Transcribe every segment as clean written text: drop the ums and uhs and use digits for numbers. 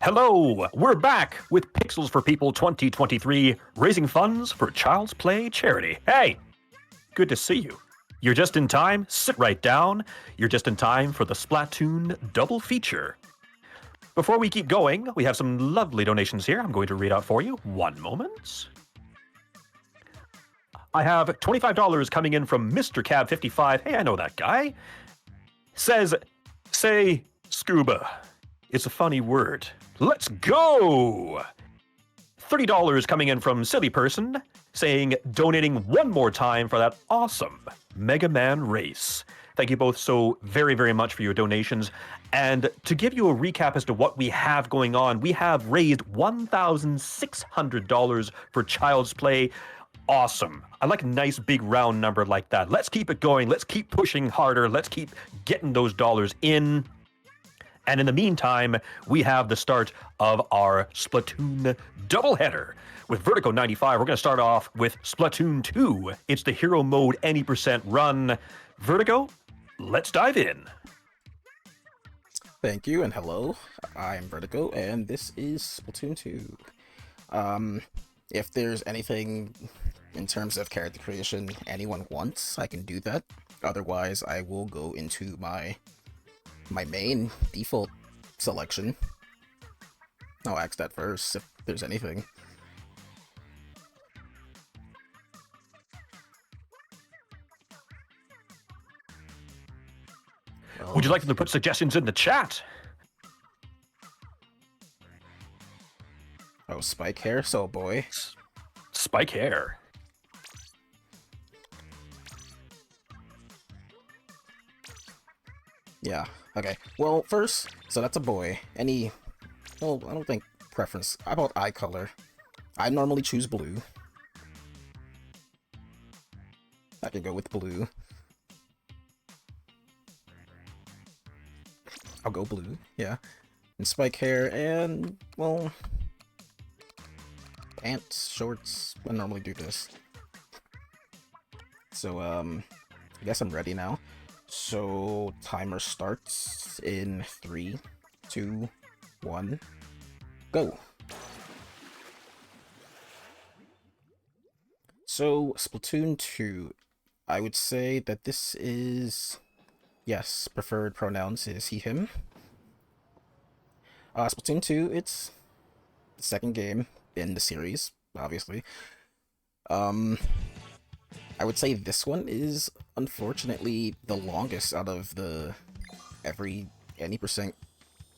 Hello, we're back with Pixels for People 2023, raising funds for Child's Play charity. Hey, good to see you. You're just in time, sit right down. You're just in time for the Splatoon double feature. Before we keep going, we have some lovely donations here. I'm going to read out for you. One moment. I have $25 coming in from Mr. Cab55. Hey, I know that guy. Says, say scuba. It's a funny word. Let's go! $30 coming in from Silly Person, saying donating one more time for that awesome Mega Man race. Thank you both so very, very much for your donations. And to give you a recap as to what we have going on, we have raised $1,600 for Child's Play. Awesome. I like a nice big round number like that. Let's keep it going. Let's keep pushing harder. Let's keep getting those dollars in. And in the meantime, we have the start of our Splatoon doubleheader. With Vertigo 95, we're going to start off with Splatoon 2. It's the hero mode any percent run. Vertigo, let's dive in. Thank you, and hello. I'm Vertigo, and this is Splatoon 2. If there's anything in terms of character creation anyone wants, I can do that. Otherwise, I will go into my main default selection. I'll ask that first if there's anything. Well, Would you like them to put suggestions in the chat? oh, spike hair, so boy. Spike hair. Yeah, okay. Well, first, so that's a boy. Well, I don't think preference. How about eye color? I normally choose blue. I can go with blue. I'll go blue, yeah. And spike hair, and, well, pants, shorts. I normally do this. So, I guess I'm ready now. So, timer starts in 3, 2, 1, go! So, Splatoon 2, I would say that this is, yes, preferred pronouns is he, him. Splatoon 2, it's the second game in the series, obviously. I would say this one is, unfortunately, the longest out of the any percent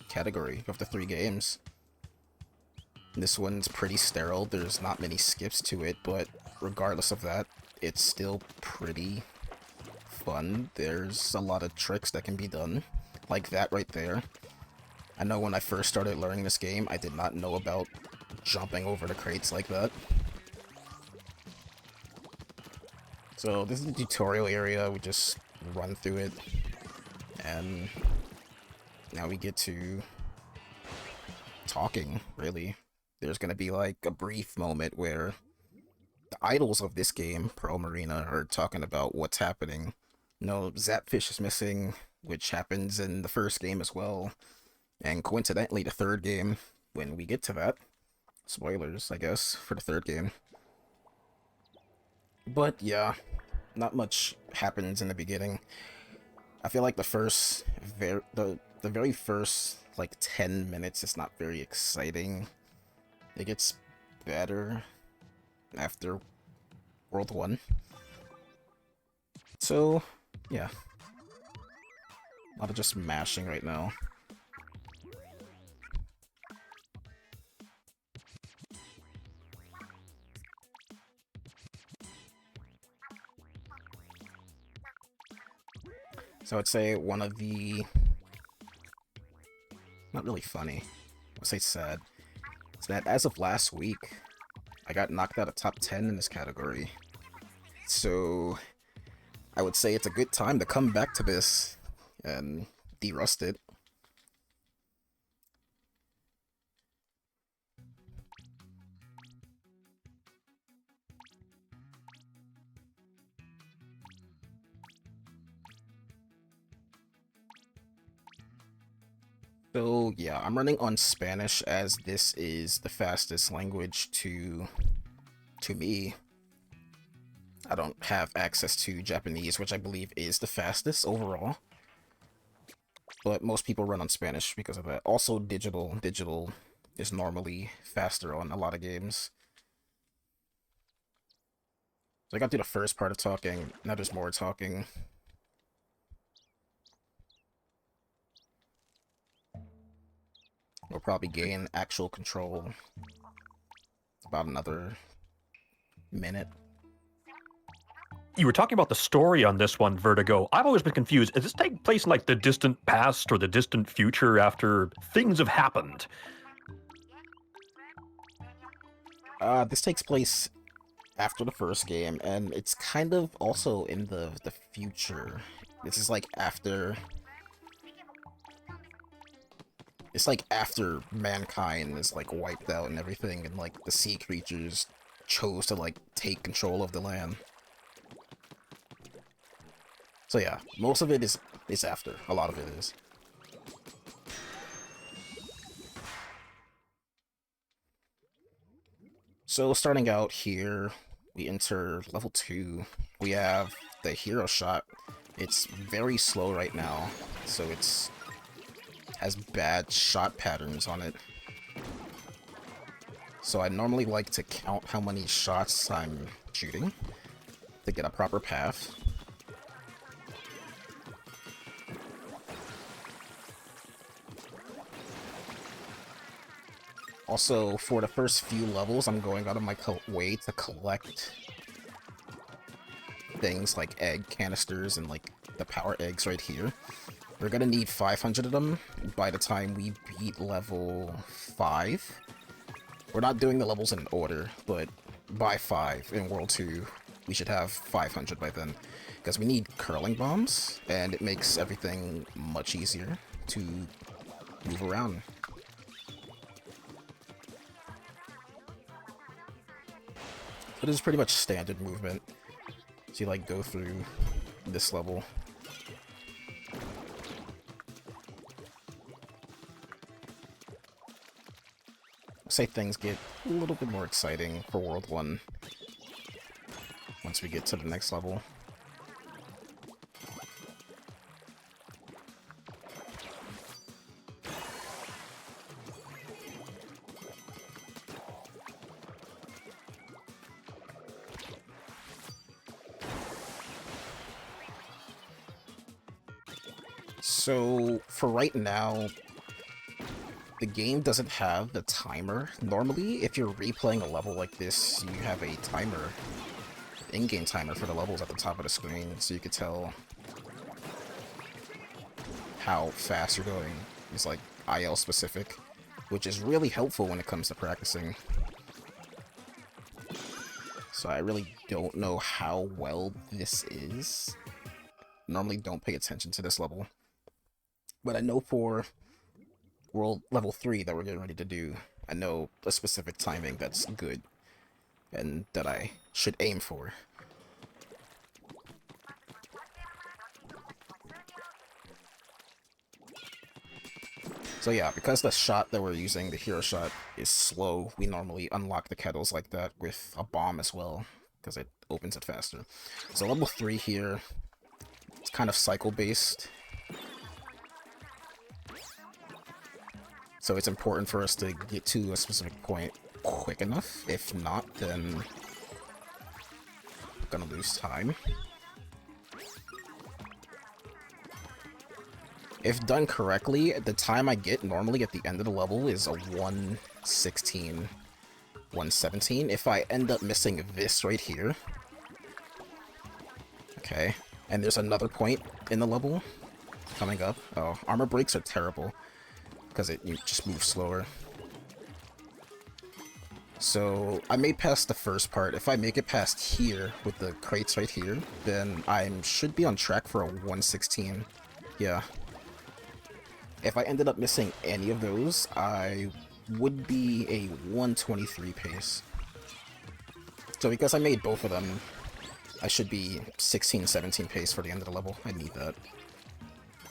category of the 3 games. This one's pretty sterile, there's not many skips to it, but regardless of that, it's still pretty fun. There's a lot of tricks that can be done, like that right there. I know when I first started learning this game, I did not know about jumping over the crates like that. So this is the tutorial area, we just run through it, and now we get to talking, really. There's gonna be like a brief moment where the idols of this game, Pearl Marina, are talking about what's happening. You know, Zapfish is missing, which happens in the first game as well, and coincidentally the third game, when we get to that. Spoilers, I guess, for the third game. But yeah, not much happens in the beginning. I feel like the very first like 10 minutes is not very exciting. It gets better after World 1. So, yeah. A lot of just mashing right now. So I'd say one of the... not really funny. I'd say sad. Is that as of last week, I got knocked out of top 10 in this category. So I would say it's a good time to come back to this and de-rust it. So yeah, I'm running on Spanish as this is the fastest language to me. I don't have access to Japanese, which I believe is the fastest overall. But most people run on Spanish because of that. Also, digital is normally faster on a lot of games. So I got through the first part of talking. Now there's more talking. We'll probably gain actual control about another minute. You were talking about the story on this one, Vertigo. I've always been confused. Does this take place in like the distant past or the distant future after things have happened? This takes place after the first game, and it's kind of also in the future. This is like after... It's like after mankind is like wiped out and everything, and like the sea creatures chose to like take control of the land. So yeah, most of it is after. A lot of it is. So starting out here, we enter level 2. We have the hero shot. It's very slow right now, so it's has bad shot patterns on it. So I normally like to count how many shots I'm shooting to get a proper path. Also, for the first few levels, I'm going out of my way to collect things like egg canisters and like the power eggs right here. We're gonna need 500 of them by the time we beat level 5. We're not doing the levels in order, but by 5 in World 2, we should have 500 by then. Because we need curling bombs, and it makes everything much easier to move around. It is pretty much standard movement. So you like go through this level. Say things get a little bit more exciting for World 1 once we get to the next level. So, for right now, the game doesn't have the timer. Normally, if you're replaying a level like this, you have a timer, in-game timer for the levels at the top of the screen, so you could tell how fast you're going. It's like IL specific, which is really helpful when it comes to practicing. So I really don't know how well this is. Normally don't pay attention to this level. But I know for World Level 3 that we're getting ready to do, I know a specific timing that's good, and that I should aim for. So yeah, because the shot that we're using, the hero shot, is slow, we normally unlock the kettles like that with a bomb as well, because it opens it faster. So level 3 here, it's kind of cycle-based. So it's important for us to get to a specific point quick enough. If not, then we're gonna lose time. If done correctly, the time I get normally at the end of the level is a 1:16, 1:17. If I end up missing this right here, okay, and there's another point in the level coming up. Oh, armor breaks are terrible, because you just move slower. So I made past the first part. If I make it past here with the crates right here, then I should be on track for a 1:16. Yeah. If I ended up missing any of those, I would be a 1:23 pace. So because I made both of them, I should be 16, 17 pace for the end of the level. I need that.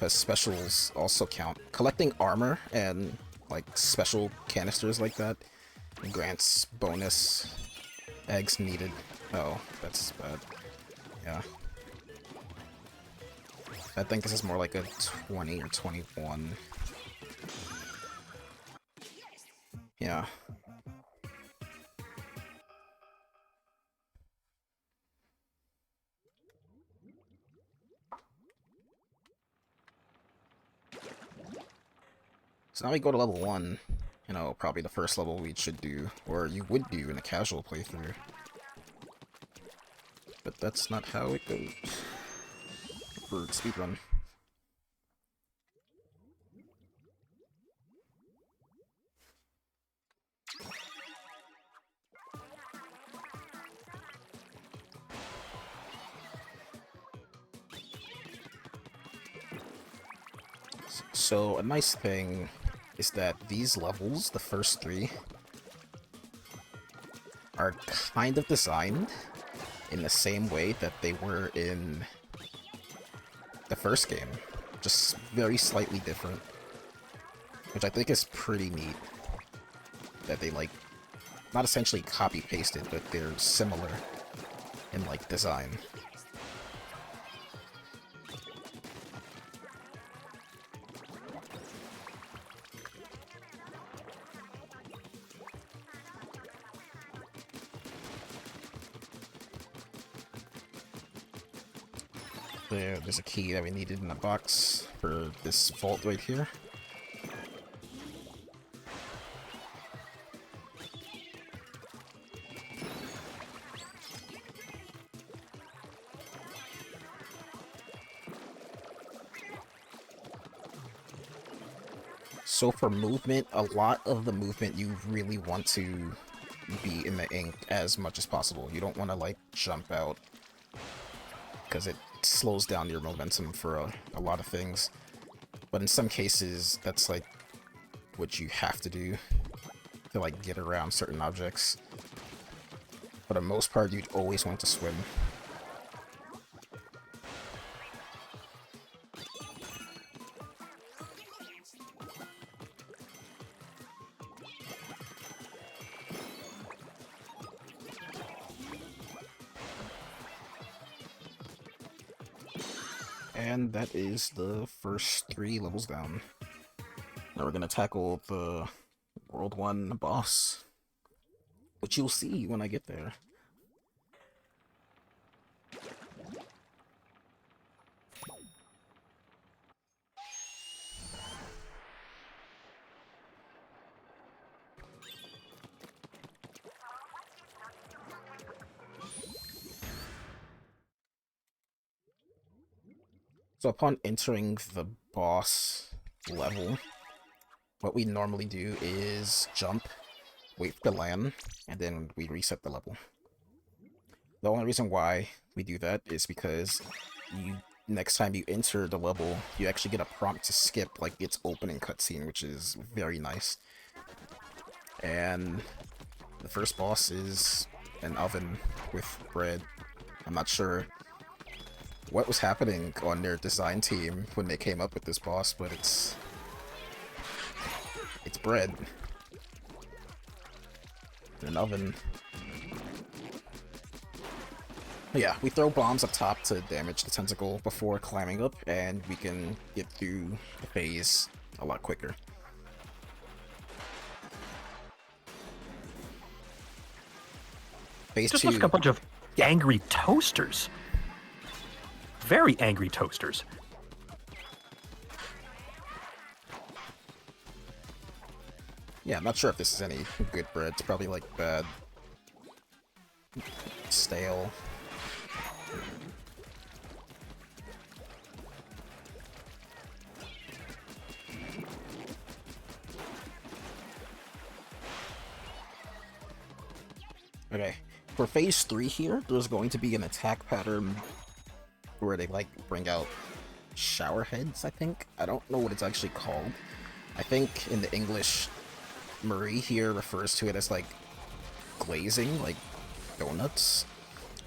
because specials also count. Collecting armor and like special canisters like that grants bonus eggs needed. Oh, that's bad. Yeah. I think this is more like a 20 or 21. Yeah. So now we go to level 1. You know, probably the first level we should do, or you would do in a casual playthrough. But that's not how it goes for speedrun. So a nice thing is that these levels, the first 3, are kind of designed in the same way that they were in the first game, just very slightly different, which I think is pretty neat, that they like, not essentially copy-pasted, but they're similar in like design. There's a key that we needed in the box for this vault right here. So for movement, a lot of the movement you really want to be in the ink as much as possible. You don't want to like jump out, because it slows down your momentum for a lot of things. But in some cases, that's like what you have to do to like get around certain objects. For the most part, you'd always want to swim. And that is the first 3 levels down. Now we're gonna tackle the World 1 boss, which you'll see when I get there. So upon entering the boss level, what we normally do is jump, wait for the land, and then we reset the level. The only reason why we do that is because next time you enter the level, you actually get a prompt to skip like its opening cutscene, which is very nice. And the first boss is an oven with bread. I'm not sure what was happening on their design team when they came up with this boss, but it's bread in an oven. Yeah, we throw bombs up top to damage the tentacle before climbing up, and we can get through the phase a lot quicker. Phase 2. Just looks like a bunch of angry toasters. Very angry toasters. Yeah, I'm not sure if this is any good bread. It's probably like bad, stale. Okay, for phase 3 here, there's going to be an attack pattern where they like bring out shower heads, I think. I don't know what it's actually called. I think in the English, Marie here refers to it as like glazing, like donuts.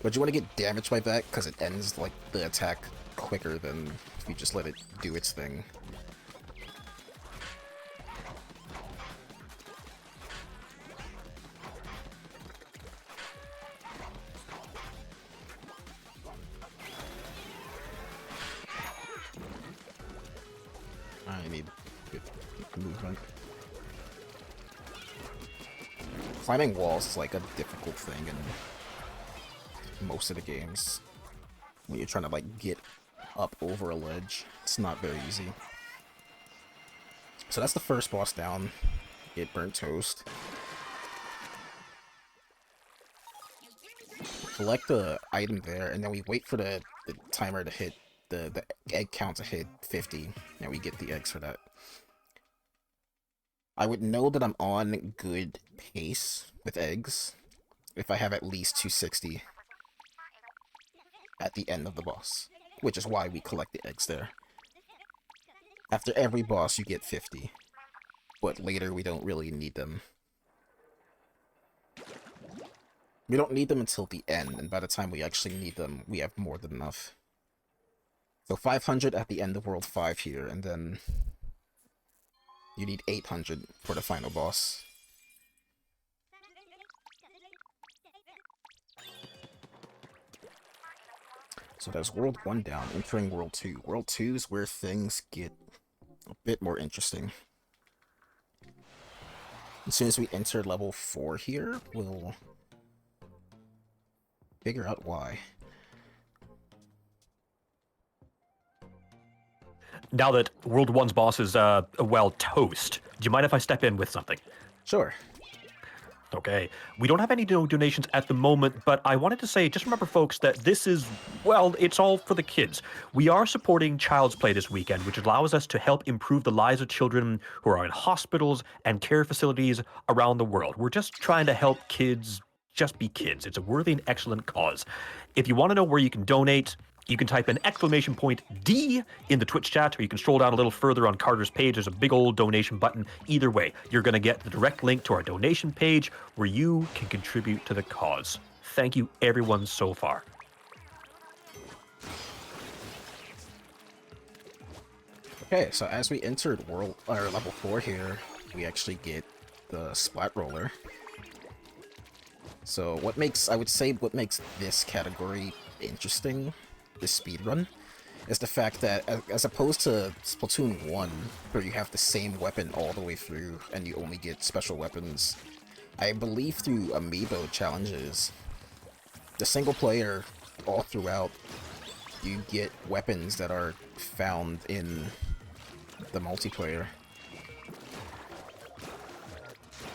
But you want to get damaged by that because it ends like the attack quicker than if you just let it do its thing. I need good movement. Climbing walls is like a difficult thing in most of the games. When you're trying to like get up over a ledge, it's not very easy. So that's the first boss down. Get burnt toast. Collect the item there, and then we wait for the timer to hit, the egg count to hit 50, and we get the eggs for that. I would know that I'm on good pace with eggs if I have at least 260 at the end of the boss, which is why we collect the eggs there. After every boss you get 50, but later we don't really need them. We don't need them until the end, and by the time we actually need them, we have more than enough. So 500 at the end of World 5 here, and then you need 800 for the final boss. So that's World 1 down, entering World 2. World 2 is where things get a bit more interesting. As soon as we enter level 4 here, we'll figure out why. Now that World 1's boss is, well, toast, do you mind if I step in with something? Sure. Okay. We don't have any donations at the moment, but I wanted to say, just remember, folks, that this is, well, it's all for the kids. We are supporting Child's Play this weekend, which allows us to help improve the lives of children who are in hospitals and care facilities around the world. We're just trying to help kids just be kids. It's a worthy and excellent cause. If you want to know where you can donate, you can type in !D in the Twitch chat, or you can scroll down a little further on Carter's page. There's a big old donation button. Either way, you're going to get the direct link to our donation page where you can contribute to the cause. Thank you, everyone, so far. Okay, so as we entered level 4 here, we actually get the Splat Roller. So what makes this category interesting, this speedrun, is the fact that as opposed to Splatoon 1, where you have the same weapon all the way through and you only get special weapons, I believe through amiibo challenges, the single player all throughout, you get weapons that are found in the multiplayer.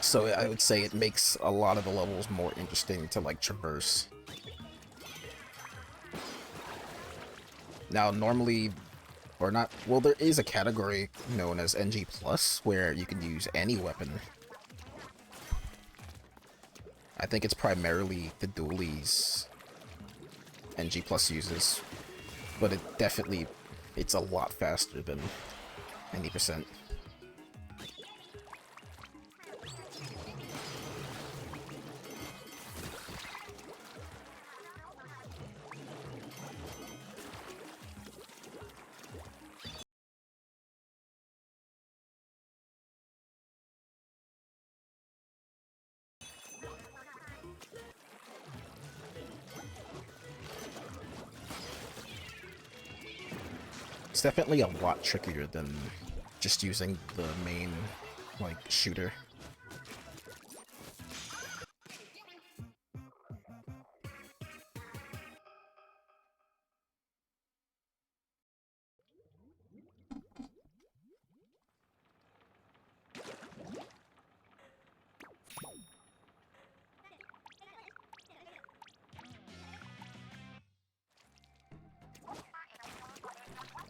So I would say it makes a lot of the levels more interesting to like traverse. Now normally, or not, well, there is a category known as NG+, where you can use any weapon. I think it's primarily the dualies NG+ uses, but it's a lot faster than 90%. It's definitely a lot trickier than just using the main, like, shooter.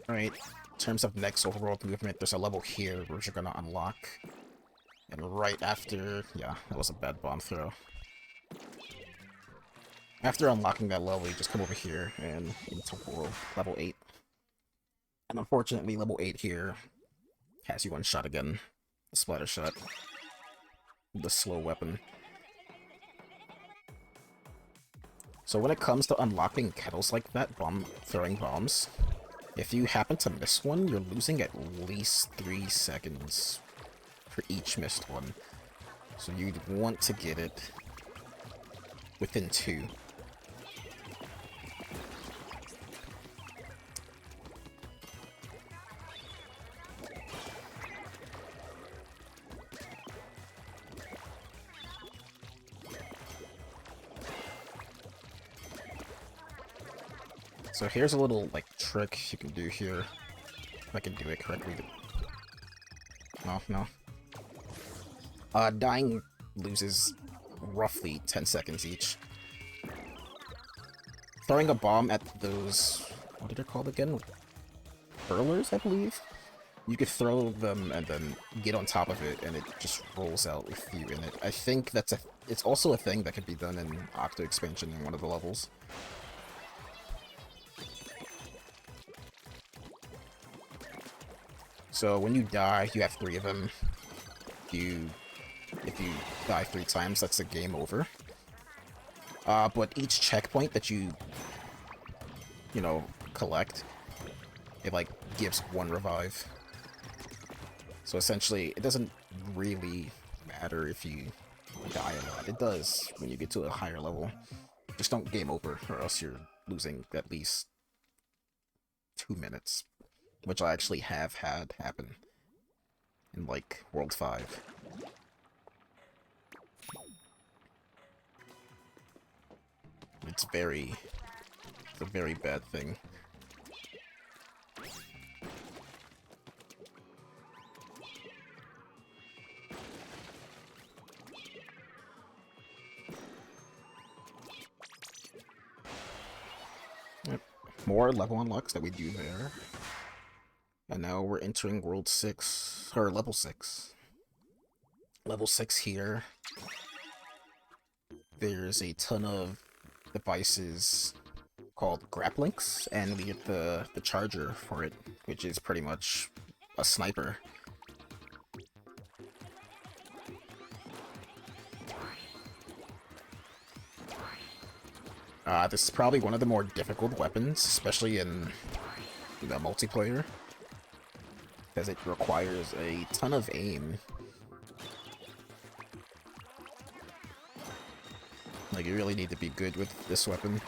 Alright, in terms of next overworld movement, there's a level here which you're gonna unlock. And right after... yeah, that was a bad bomb throw. After unlocking that level, you just come over here and into world level 8. And unfortunately, level 8 here has you one shot again. The splatter shot. The slow weapon. So when it comes to unlocking kettles like that, throwing bombs, If you happen to miss one, you're losing at least 3 seconds for each missed one. So you'd want to get it within 2. So here's a little, like, trick you can do here. If I can do it correctly. No. Dying loses roughly 10 seconds each. Throwing a bomb at those... what are they called again? Hurlers, I believe? You could throw them and then get on top of it, and it just rolls out with you in it. I think that's it's also a thing that could be done in Octo Expansion in one of the levels. So when you die, you have 3 of them. If you die 3 times, that's a game over. But each checkpoint that you collect, it like gives 1 revive. So essentially, it doesn't really matter if you die or not. It does when you get to a higher level. Just don't game over, or else you're losing at least 2 minutes. Which I actually have had happen in, like, World 5. It's a very bad thing. Yep. More level unlocks that we do there. And now we're entering World 6, or Level 6. Level 6 here. There's a ton of devices called grapplinks, and we get the charger for it, which is pretty much a sniper. This is probably one of the more difficult weapons, especially in the multiplayer, because it requires a ton of aim. Like, you really need to be good with this weapon.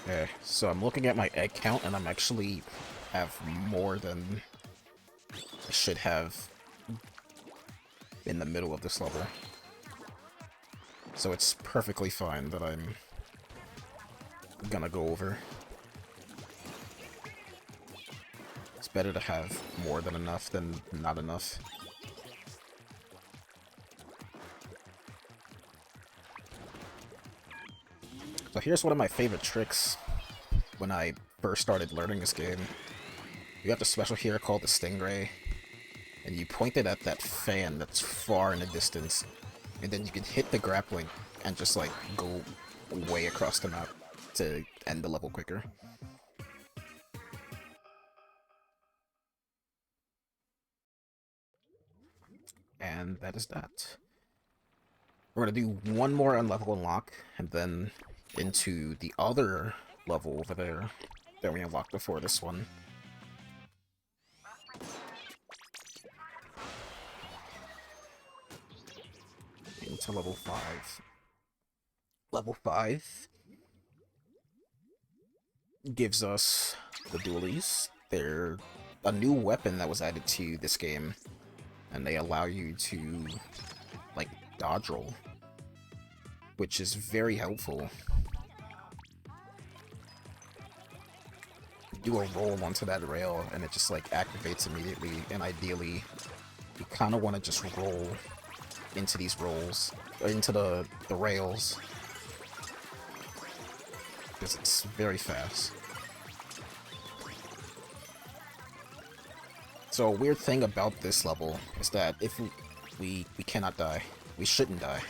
Okay, so I'm looking at my egg count, and I'm actually have more than I should have in the middle of this level. So it's perfectly fine that I'm gonna go over. It's better to have more than enough than not enough. So here's one of my favorite tricks when I first started learning this game. You have the special here called the Stingray, and you point it at that fan that's far in the distance, and then you can hit the grappling and just like go way across the map to end the level quicker. And that is that. We're gonna do one more unlevel unlock, and then into the other level over there that we unlocked before this one. Into level 5. Level 5 gives us the dualies. They're a new weapon that was added to this game, and they allow you to, like, dodge roll, which is very helpful. Do a roll onto that rail, and it just, like, activates immediately, and ideally, you kind of want to just roll into these rolls, or into the rails, because it's very fast. So a weird thing about this level is that if we cannot die, we shouldn't die.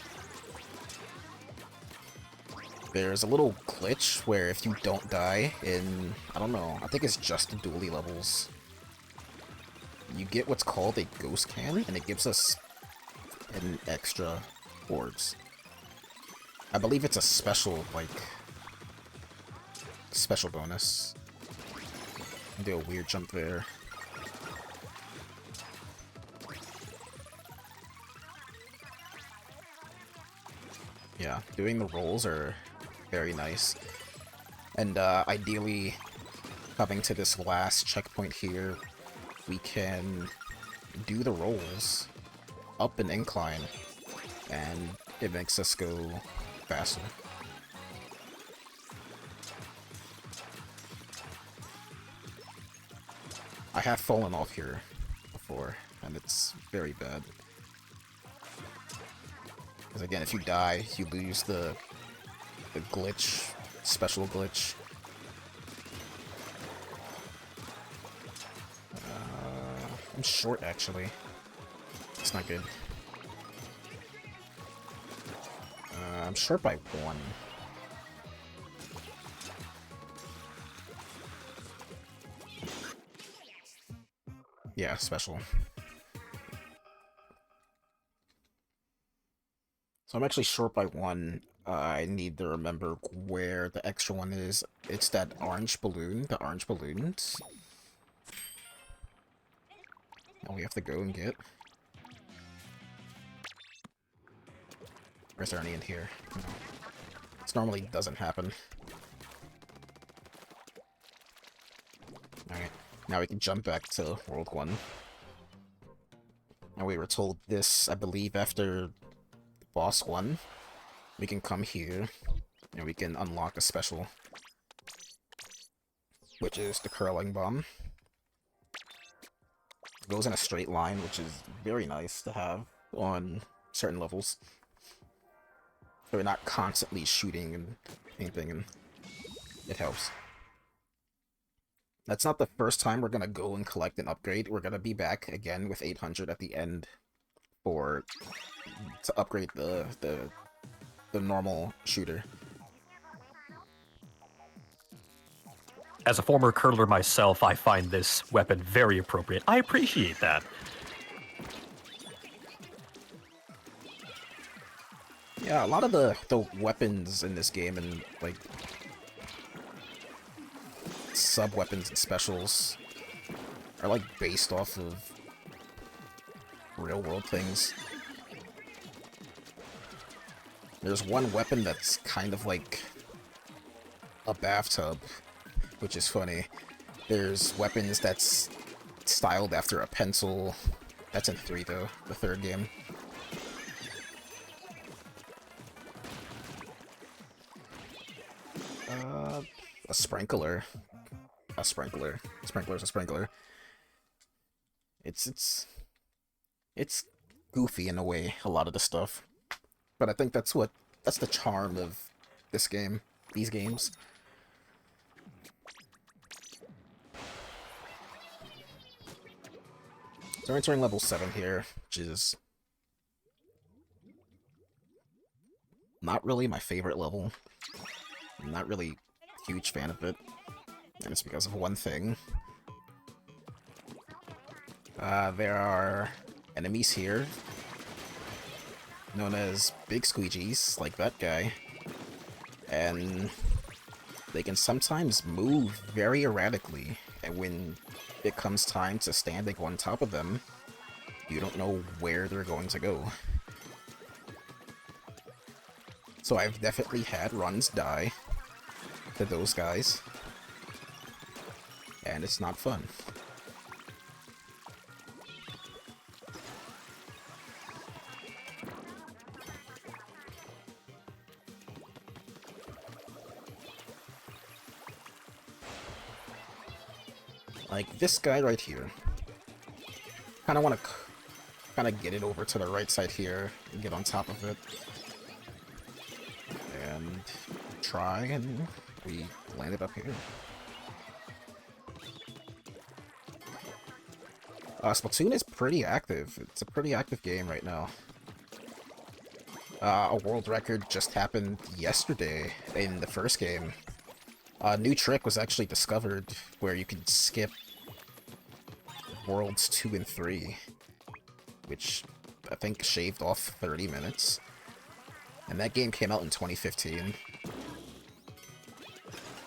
There's a little glitch where if you don't die in, I don't know, I think it's just the dually levels, you get what's called a ghost can, and it gives us an extra orbs. I believe it's a special, like, special bonus. I'll do a weird jump there. Yeah, doing the rolls are very nice. And ideally, coming to this last checkpoint here, we can do the rolls up an incline, and it makes us go faster. I have fallen off here before, and it's very bad. Because again, if you die, you lose the glitch, special glitch. I'm short, actually. It's not good. I'm short by 1. Yeah, special. So I'm actually short by 1. I need to remember where the extra one is. It's that orange balloon, the orange balloons. And we have to go and get. Or is there any in here? No. This normally doesn't happen. Alright, now we can jump back to World 1. And we were told this, I believe, after Boss 1. We can come here, and we can unlock a special. Which is the curling bomb. It goes in a straight line, which is very nice to have on certain levels. So we're not constantly shooting and anything, and it helps. That's not the first time we're gonna go and collect an upgrade. We're gonna be back again with 800 at the end to upgrade the normal shooter. As a former curler myself, I find this weapon very appropriate. I appreciate that. Yeah, a lot of the weapons in this game and, like, sub-weapons and specials are, like, based off of real-world things. There's one weapon that's kind of like a bathtub, which is funny. There's weapons that's styled after a pencil. That's in 3, though, the 3rd game. A sprinkler. A sprinkler. Sprinkler's a sprinkler. It's goofy in a way, a lot of the stuff. But I think that's the charm of this game, these games. So we're entering level 7 here, which is not really my favorite level. I'm not really a huge fan of it, and it's because of one thing. There are enemies here, known as big squeegees, like that guy, and they can sometimes move very erratically, and when it comes time to standing on top of them, you don't know where they're going to go. So I've definitely had runs die to those guys, and it's not fun. Like this guy right here. Kind of want to kind of get it over to the right side here and get on top of it. And try, and we landed up here. Splatoon is pretty active. It's a pretty active game right now. A world record just happened yesterday in the first game. A new trick was actually discovered where you can skip Worlds 2 and 3, which I think shaved off 30 minutes. And that game came out in 2015.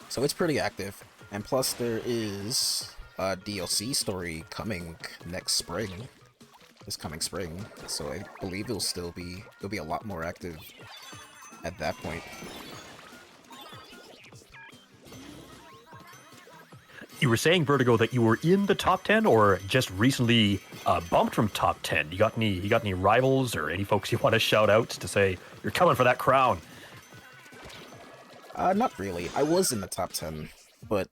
So it's pretty active. And plus there is a DLC story coming next spring. This coming spring. So I believe it'll be a lot more active at that point. You were saying, Vertigo, that you were in the top 10 or just recently bumped from top 10. You got any rivals or any folks you want to shout out to say you're coming for that crown? Not really. I was in the top 10, but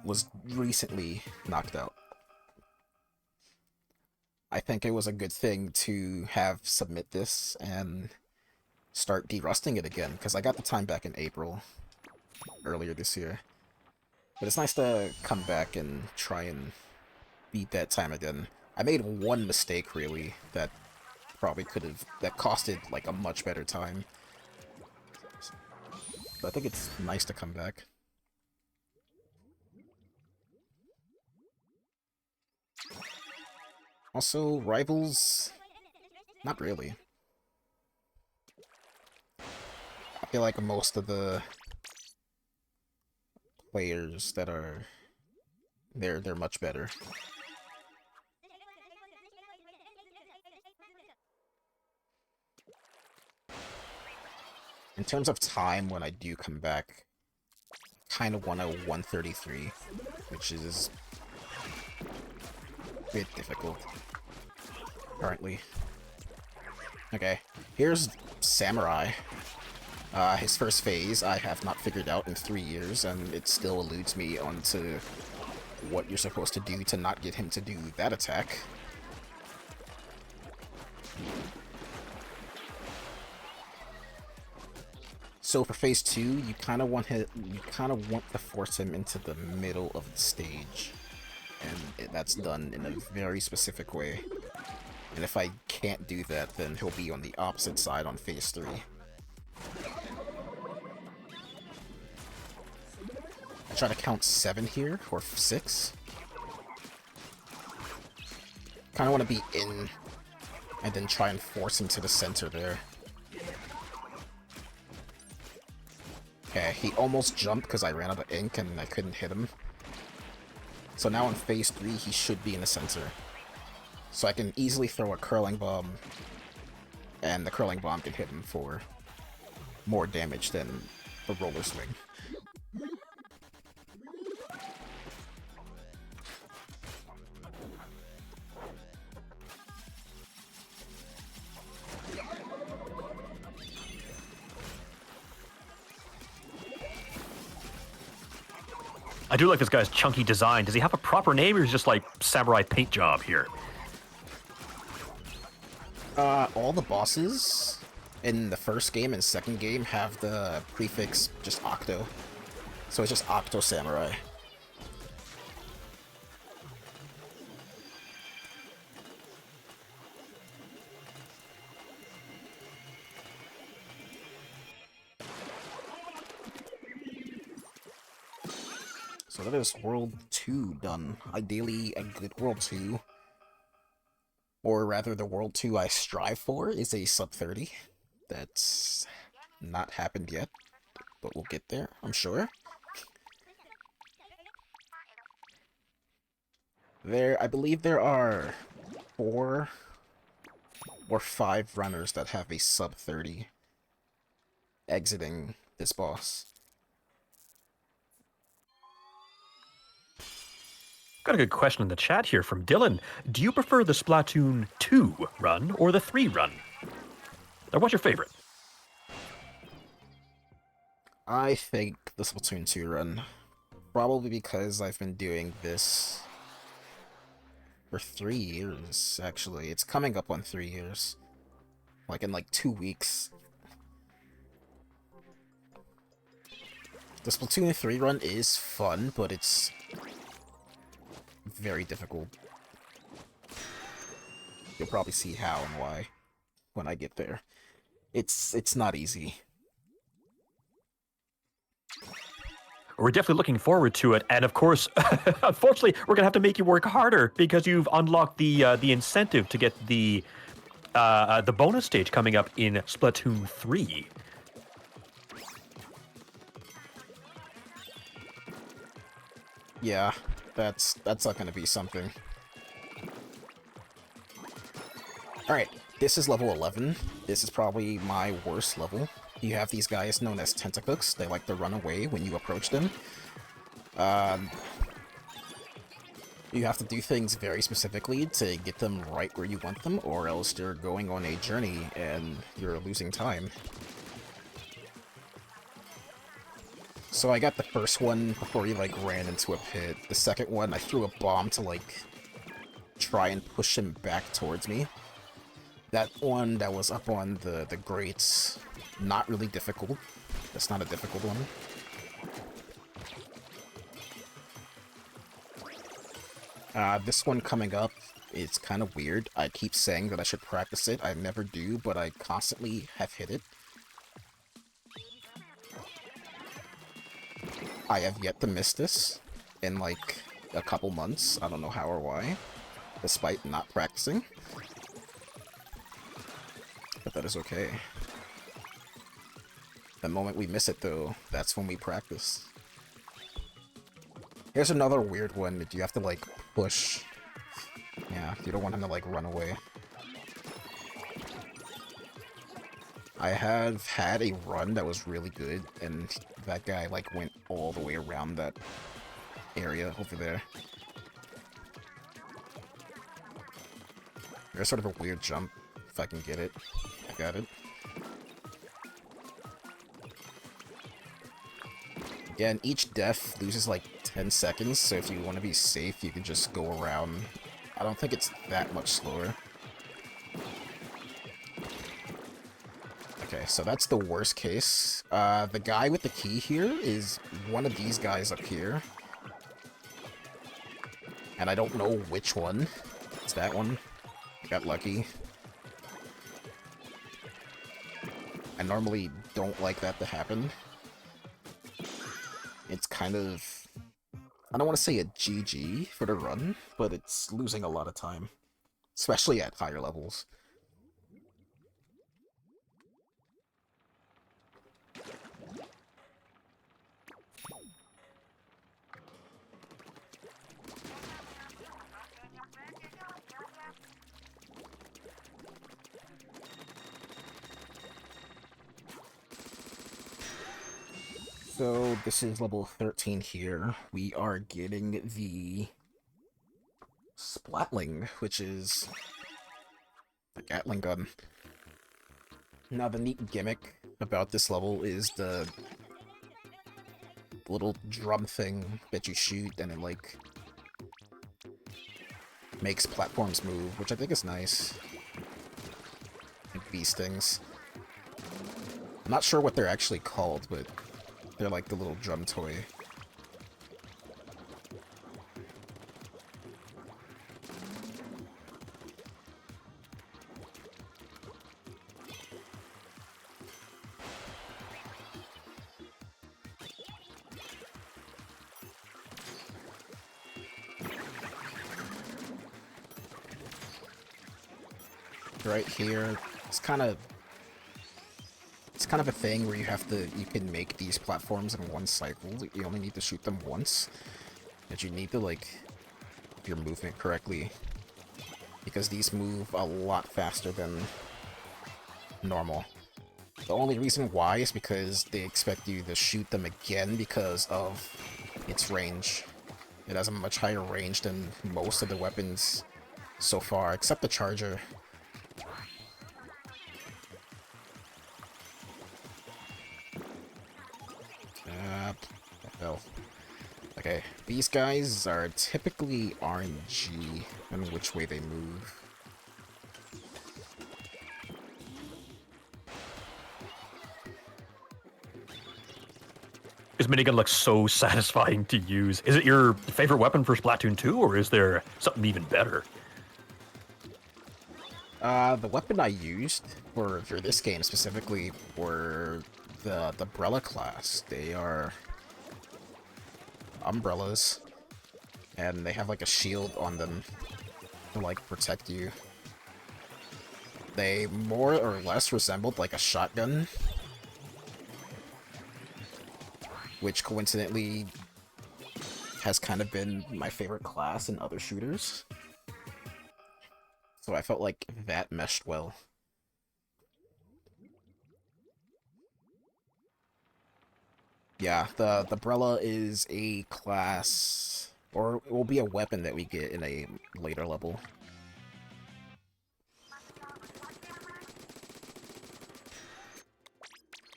was recently knocked out. I think it was a good thing to have submit this and start derusting it again, because I got the time back in April, earlier this year. But it's nice to come back and try and beat that time again. I made one mistake, really, that probably that costed, like, a much better time. But I think it's nice to come back. Also, rivals... not really. I feel like most of the players that are... they're much better. In terms of time, when I do come back, I kind of want a 133, which is a bit difficult currently. Okay, here's Samurai. His first phase I have not figured out in 3 years, and it still eludes me onto what you're supposed to do to not get him to do that attack. So for phase 2, you kind of want to force him into the middle of the stage, and that's done in a very specific way. And if I can't do that, then he'll be on the opposite side on phase 3. I try to count 7 here, or 6. Kind of want to be in, and then try and force him to the center there. Okay, he almost jumped because I ran out of ink and I couldn't hit him. So now in phase 3, he should be in the center. So I can easily throw a curling bomb, and the curling bomb can hit him for more damage than a roller swing. I do like this guy's chunky design. Does he have a proper name, or is he just like samurai paint job here? All the bosses in the first game and second game have the prefix just Octo. So it's just Octo Samurai. So that is World 2 done. Ideally, a good World 2. Or rather, the World 2 I strive for is a sub 30. That's not happened yet, but we'll get there, I'm sure. I believe there are 4 or 5 runners that have a sub 30 exiting this boss. Got a good question in the chat here from Dylan. Do you prefer the Splatoon 2 run or the 3 run? Or what's your favorite? I think the Splatoon 2 run. Probably because I've been doing this for 3 years, actually. It's coming up on 3 years. Like in like 2 weeks. The Splatoon 3 run is fun, but it's very difficult. You'll probably see how and why when I get there. It's not easy. We're definitely looking forward to it, and of course, unfortunately, we're gonna have to make you work harder because you've unlocked the incentive to get the bonus stage coming up in Splatoon 3. Yeah, that's not gonna be something. Alright, this is level 11. This is probably my worst level. You have these guys known as Tentacooks. They like to run away when you approach them. You have to do things very specifically to get them right where you want them, or else they're going on a journey and you're losing time. So I got the first one before he, like, ran into a pit. The second one, I threw a bomb to, like, try and push him back towards me. That one that was up on the grates, not really difficult. That's not a difficult one. This one coming up, it's kind of weird. I keep saying that I should practice it. I never do, but I constantly have hit it. I have yet to miss this in, like, a couple months. I don't know how or why, despite not practicing. But that is okay. The moment we miss it, though, that's when we practice. Here's another weird one that you have to, like, push. Yeah, you don't want him to, like, run away. I have had a run that was really good, and that guy, like, went all the way around that area over there. There's sort of a weird jump, if I can get it. I got it. Again, each death loses like 10 seconds, so if you want to be safe, you can just go around. I don't think it's that much slower. Okay, so that's the worst case. The guy with the key here is one of these guys up here. And I don't know which one. It's that one. I got lucky. I normally don't like that to happen. It's kind of... I don't want to say a GG for the run, but it's losing a lot of time. Especially at higher levels. So, this is level 13 here. We are getting the Splatling, which is the Gatling gun. Now, the neat gimmick about this level is the little drum thing that you shoot, and it, like, makes platforms move, which I think is nice. Like bee stings. I'm not sure what they're actually called, but they're like the little drum toy. Right here, it's kind of a thing where you can make these platforms in one cycle. You only need to shoot them once, but you need to, like, do your movement correctly, because these move a lot faster than normal. The only reason why is because they expect you to shoot them again because of its range. It has a much higher range than most of the weapons so far, except the charger. Okay, these guys are typically RNG in which way they move. This minigun looks so satisfying to use. Is it your favorite weapon for Splatoon 2, or is there something even better? The weapon I used for this game specifically were the Umbrella class. They are umbrellas, and they have like a shield on them to like protect you. They more or less resembled like a shotgun, which coincidentally has kind of been my favorite class in other shooters. So I felt like that meshed well. Yeah, the Brella is a class, or it will be a weapon that we get in a later level.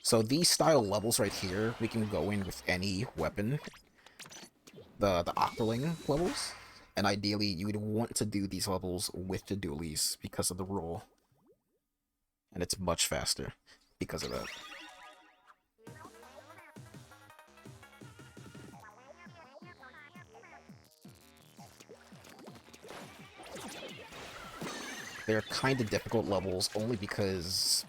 So these style levels right here, we can go in with any weapon. The Octoling levels. And ideally, you would want to do these levels with the dualies because of the roll. And it's much faster because of that. They're kind of difficult levels only because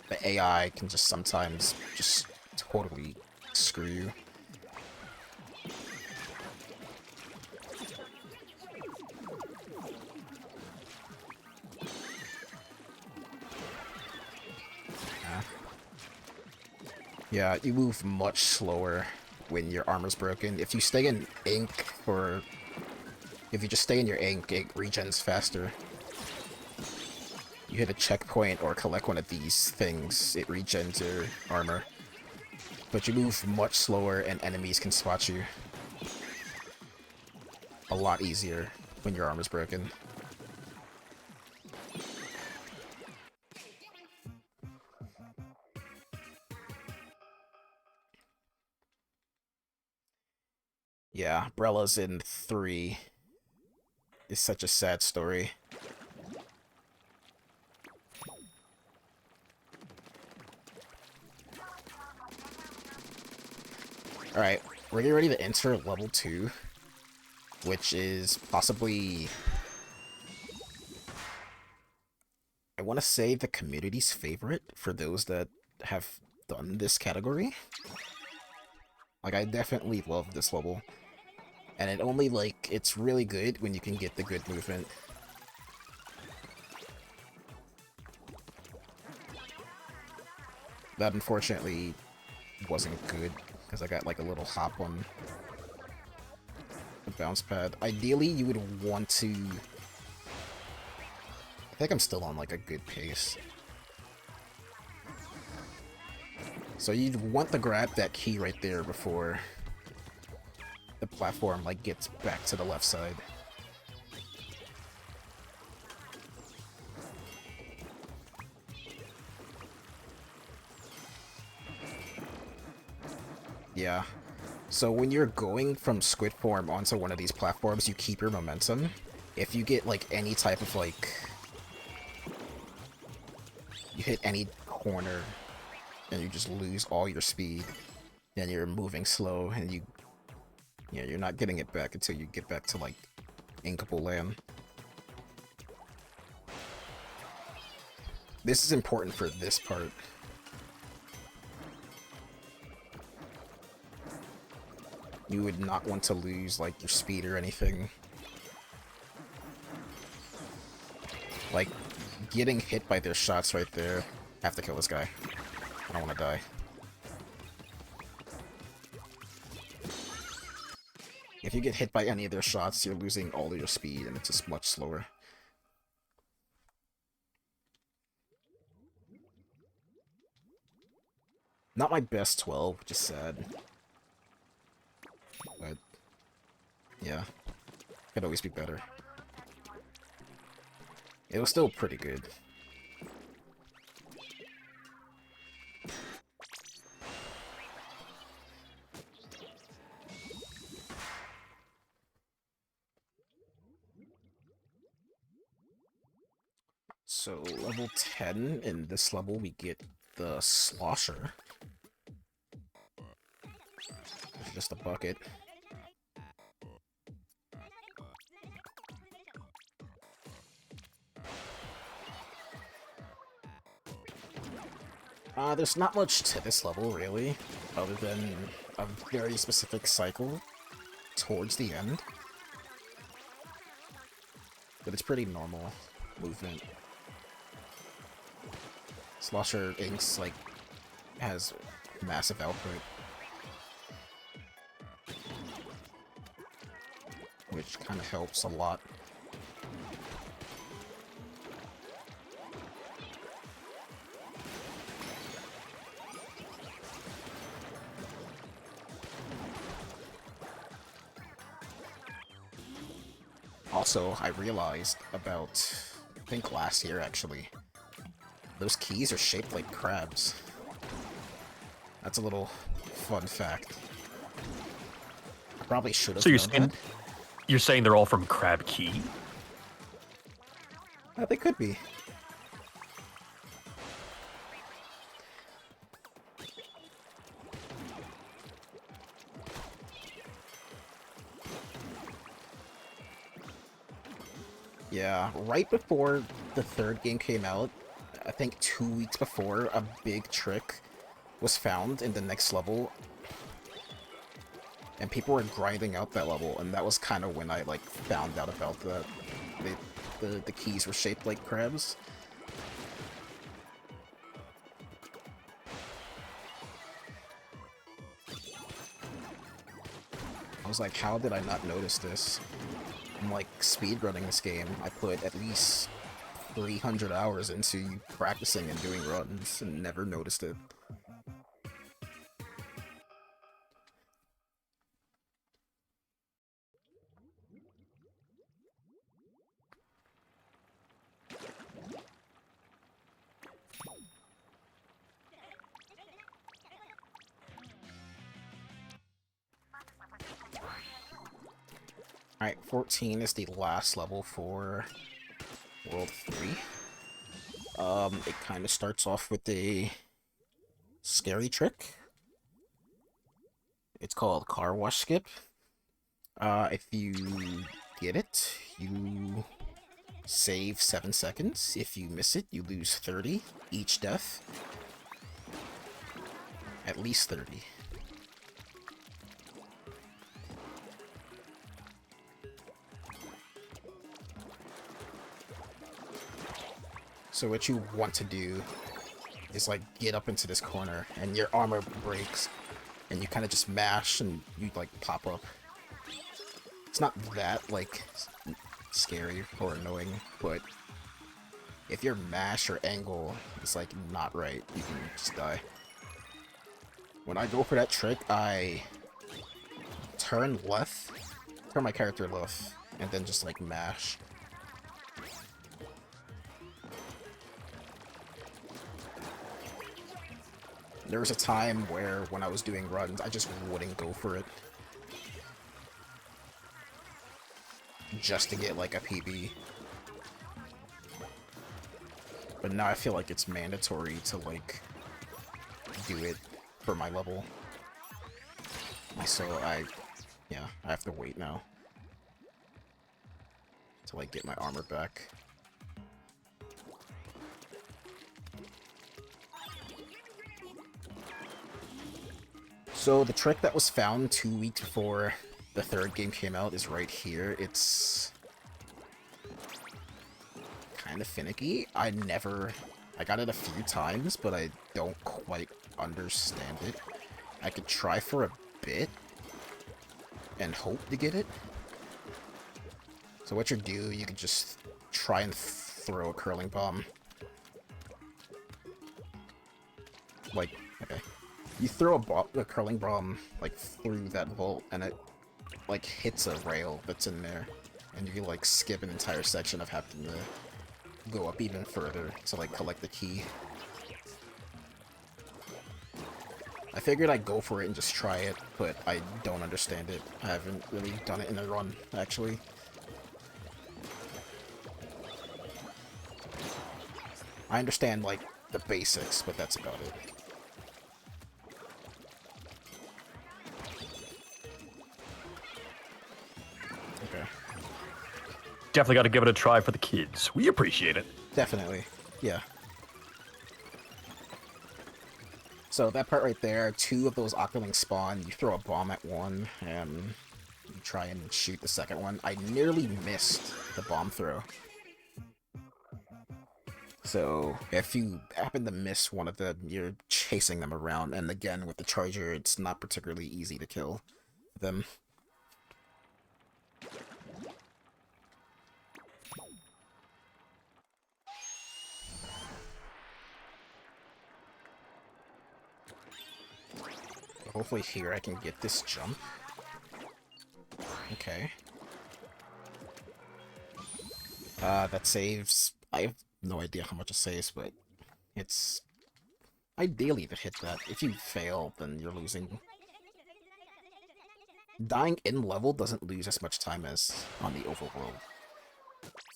the AI can just sometimes just totally screw you. Yeah, you move much slower when your armor's broken. If you stay in ink, or if you just stay in your ink, it regens faster. You hit a checkpoint or collect one of these things, it regens your armor. But you move much slower and enemies can spot you a lot easier when your armor's broken. Yeah, Brella's in 3. It's such a sad story. Alright, we're getting ready to enter level 2, which is possibly, I want to say, the community's favorite for those that have done this category. Like, I definitely love this level. And it only, like, it's really good when you can get the good movement. That unfortunately wasn't good, because I got like a little hop on the bounce pad. Ideally, you would want to... I think I'm still on like a good pace. So you'd want to grab that key right there before the platform like gets back to the left side. Yeah. So when you're going from squid form onto one of these platforms, you keep your momentum. If you get like any type of like... you hit any corner and you just lose all your speed, then you're moving slow and you're not getting it back until you get back to like inkable land. This is important for this part. You would not want to lose like your speed or anything. Like, getting hit by their shots right there. I have to kill this guy. I don't want to die. If you get hit by any of their shots, you're losing all of your speed, and it's just much slower. Not my best 12, which is sad. But, yeah. Could always be better. It was still pretty good. So, level 10, in this level we get the Slosher. It's just a bucket. There's not much to this level, really, other than a very specific cycle. towards the end. But it's pretty normal movement. Slosher Inks, like, has massive output. Which kind of helps a lot. Also, I realized about, I think last year actually, those keys are shaped like crabs. That's a little fun fact. I probably should have So known that. you're saying they're all from Crab Key? They could be. Yeah, right before the third game came out, I think 2 weeks before, a big trick was found in the next level. And people were grinding out that level, and that was kind of when I, like, found out about that. The keys were shaped like crabs. I was like, how did I not notice this? I'm like speedrunning this game. I put at least 300 hours into practicing and doing runs and never noticed it. Alright, 14 is the last level for World 3. It kind of starts off with a scary trick. It's called Car Wash Skip. If you get it, you save 7 seconds. If you miss it, you lose 30 each death. At least 30. So what you want to do is, like, get up into this corner, and your armor breaks, and you kind of just mash, and you, like, pop up. It's not that, like, scary or annoying, but if your mash or angle is, like, not right, you can just die. When I go for that trick, I turn left, turn my character left, and then just, like, mash. There was a time where, when I was doing runs, I just wouldn't go for it. Just to get, like, a PB. But now I feel like it's mandatory to, like, do it for my level. So yeah, I have to wait now. To, like, get my armor back. So the trick that was found 2 weeks before the third game came out is right here. It's kind of finicky. I got it a few times, but I don't quite understand it. I could try for a bit and hope to get it. So what you do, you could just try and throw a curling bomb. Like, okay. You throw a curling bomb, like, through that vault, and it, like, hits a rail that's in there. And you can, like, skip an entire section of having to go up even further to, like, collect the key. I figured I'd go for it and just try it, but I don't understand it. I haven't really done it in a run, actually. I understand, like, the basics, but that's about it. Okay. Definitely got to give it a try for the kids. We appreciate it. Definitely. Yeah. So that part right there, 2 of those Octolings spawn, you throw a bomb at one, and try and shoot the second one. I nearly missed the bomb throw. So, if you happen to miss one of them, you're chasing them around, and again, with the charger, it's not particularly easy to kill them. Hopefully here I can get this jump. Okay. That saves... I have no idea how much it saves, but it's ideally to hit that. If you fail, then you're losing. Dying in level doesn't lose as much time as on the overworld.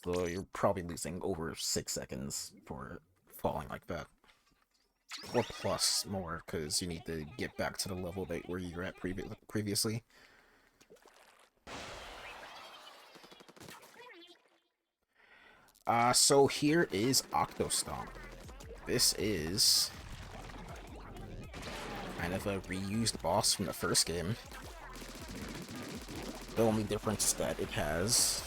So you're probably losing over 6 seconds for falling like that. Or plus more, because you need to get back to the level that where you were at previously. So here is Octostomp. This is kind of a reused boss from the first game. The only difference is that it has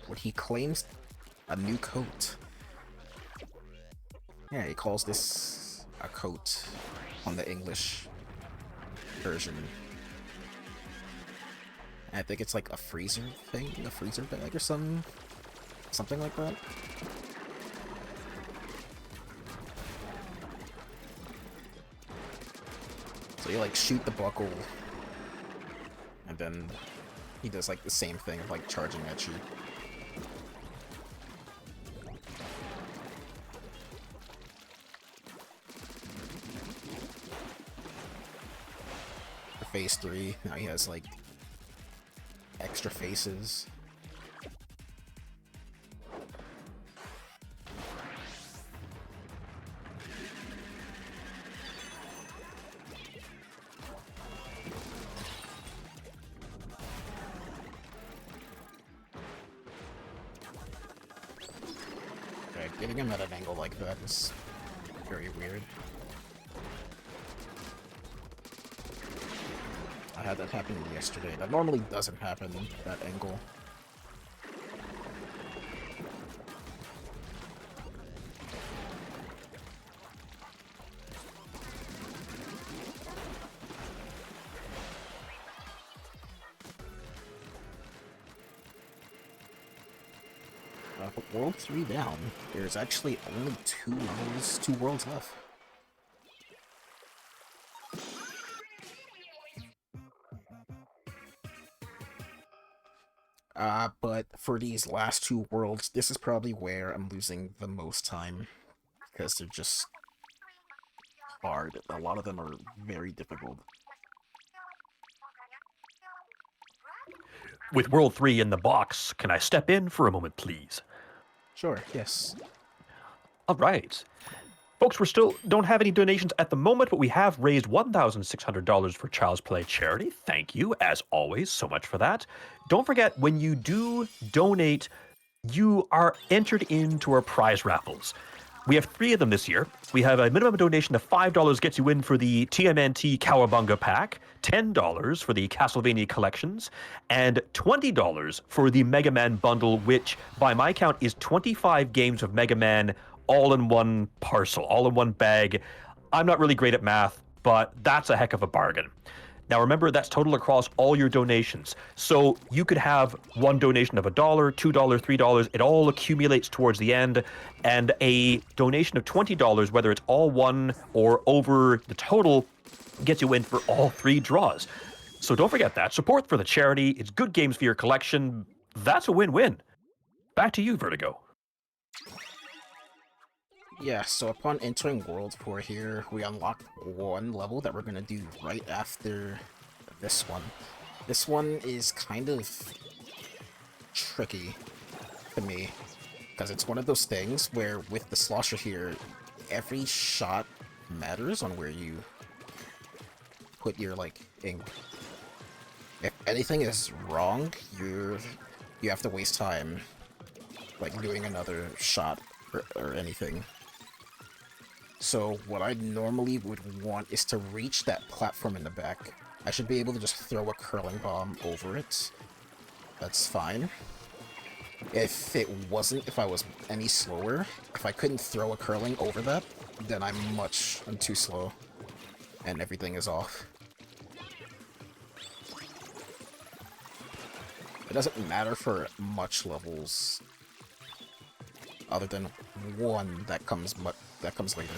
what he claims a new coat. Yeah, he calls this a coat on the English version. I think it's like a freezer thing, a freezer bag or something like that. So you like shoot the buckle, and then he does like the same thing, like charging at you. For phase 3, now he has like extra faces. Getting him at an angle like that is very weird. I had that happen yesterday. That normally doesn't happen, that angle. World 3 down, there's actually only 2 worlds left. But for these last 2 worlds, this is probably where I'm losing the most time, because they're just hard. A lot of them are very difficult. With World 3 in the box, can I step in for a moment, please? Sure, yes. All right. Folks, we still don't have any donations at the moment, but we have raised $1,600 for Child's Play charity. Thank you, as always, so much for that. Don't forget, when you do donate, you are entered into our prize raffles. We have 3 of them this year. We have a minimum donation of $5 gets you in for the TMNT Cowabunga pack, $10 for the Castlevania collections, and $20 for the Mega Man bundle, which, by my count, is 25 games of Mega Man all in one parcel, all in one bag. I'm not really great at math, but that's a heck of a bargain. Now remember, that's total across all your donations. So you could have one donation of $1, $2, $3. It all accumulates towards the end. And a donation of $20, whether it's all one or over the total, gets you in for all 3 draws. So don't forget that. Support for the charity. It's good games for your collection. That's a win-win. Back to you, Vertigo. Yeah, so upon entering World 4 here, we unlock one level that we're gonna do right after this one. This one is kind of tricky to me, because it's one of those things where with the Slosher here, every shot matters on where you put your, like, ink. If anything is wrong, you have to waste time, like, doing another shot or anything. So what I normally would want is to reach that platform in the back I should be able to just throw a curling bomb over it. That's fine. If I was any slower, if I couldn't throw a curling over that, then I'm too slow. And everything is off. It doesn't matter for much levels, other than one that comes later.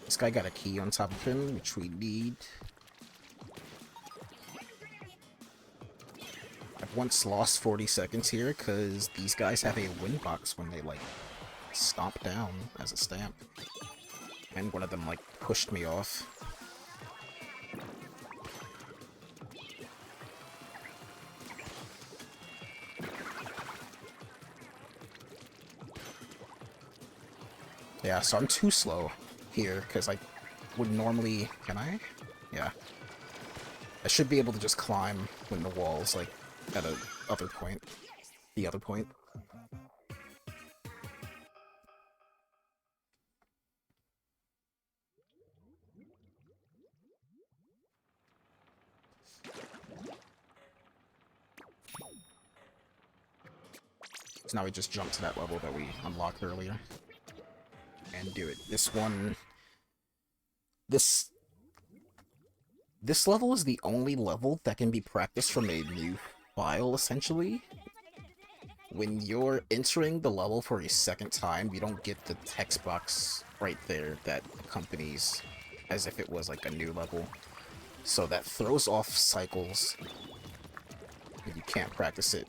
This guy got a key on top of him, which we need. I've once lost 40 seconds here because these guys have a win box when they, like, stomp down as a stamp. And one of them, like, pushed me off. Yeah, so I'm too slow here, because I would normally... Can I? Yeah. I should be able to just climb when the wall's, like, at the other point. So now we just jump to that level that we unlocked earlier. And do it. This one... This level is the only level that can be practiced from a new file, essentially. When you're entering the level for a second time, you don't get the text box right there that accompanies as if it was like a new level. So that throws off cycles, and you can't practice it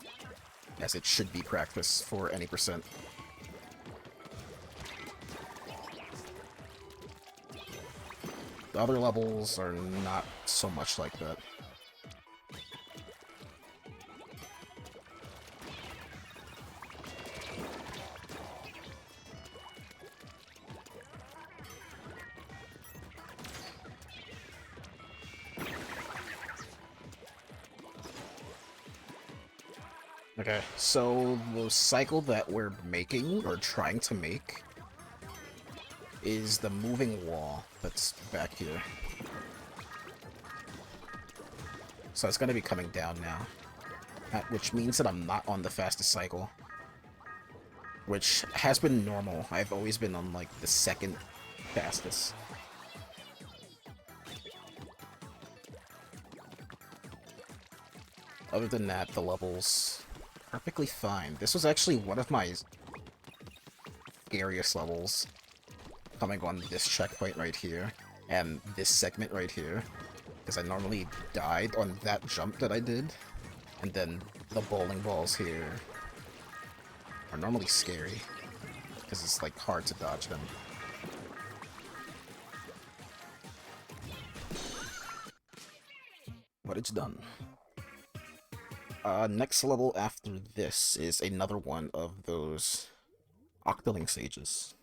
as it should be practiced for any percent. The other levels are not so much like that. Okay, so the cycle that we're making, or trying to make, is the moving wall that's back here. So it's gonna be coming down now. Which means that I'm not on the fastest cycle. Which has been normal. I've always been on, like, the second fastest. Other than that, the level's perfectly fine. This was actually one of my scariest levels, coming on this checkpoint right here, and this segment right here, because I normally died on that jump that I did, and then the bowling balls here are normally scary, because it's, like, hard to dodge them. But it's done. Next level after this is another one of those Octoling stages.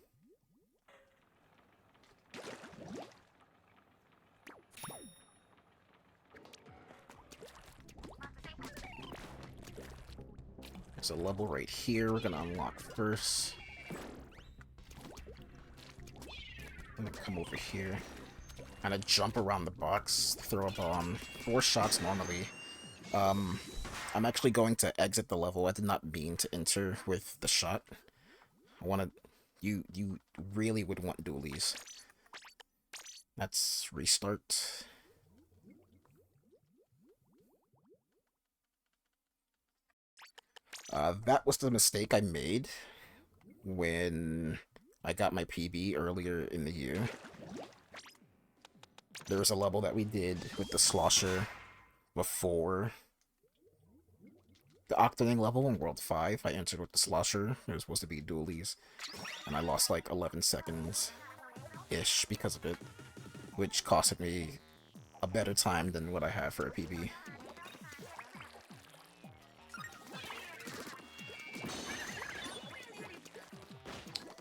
There's a level right here we're gonna unlock first. I'm gonna come over here. Kind of jump around the box, throw a bomb. 4 shots normally. I'm actually going to exit the level. I did not mean to enter with the shot. I wanted... You really would want dualies. Let's restart. That was the mistake I made when I got my PB earlier in the year. There was a level that we did with the slosher before the Octoling level in World 5. I entered with the slosher. It was supposed to be dualies, and I lost like 11 seconds-ish because of it, which costed me a better time than what I have for a PB.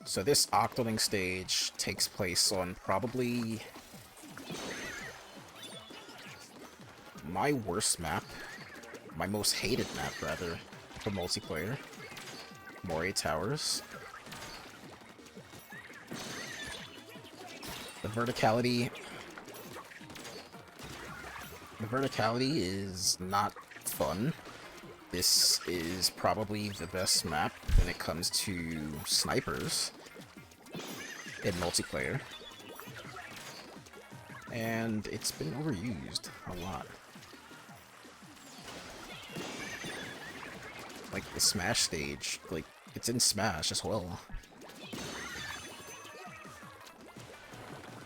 So this Octoling stage takes place on probably my worst map, my most hated map rather, for multiplayer. Moray Towers. The verticality is not fun. This is probably the best map when it comes to snipers in multiplayer. And it's been overused a lot. Like the Smash stage, like it's in Smash as well.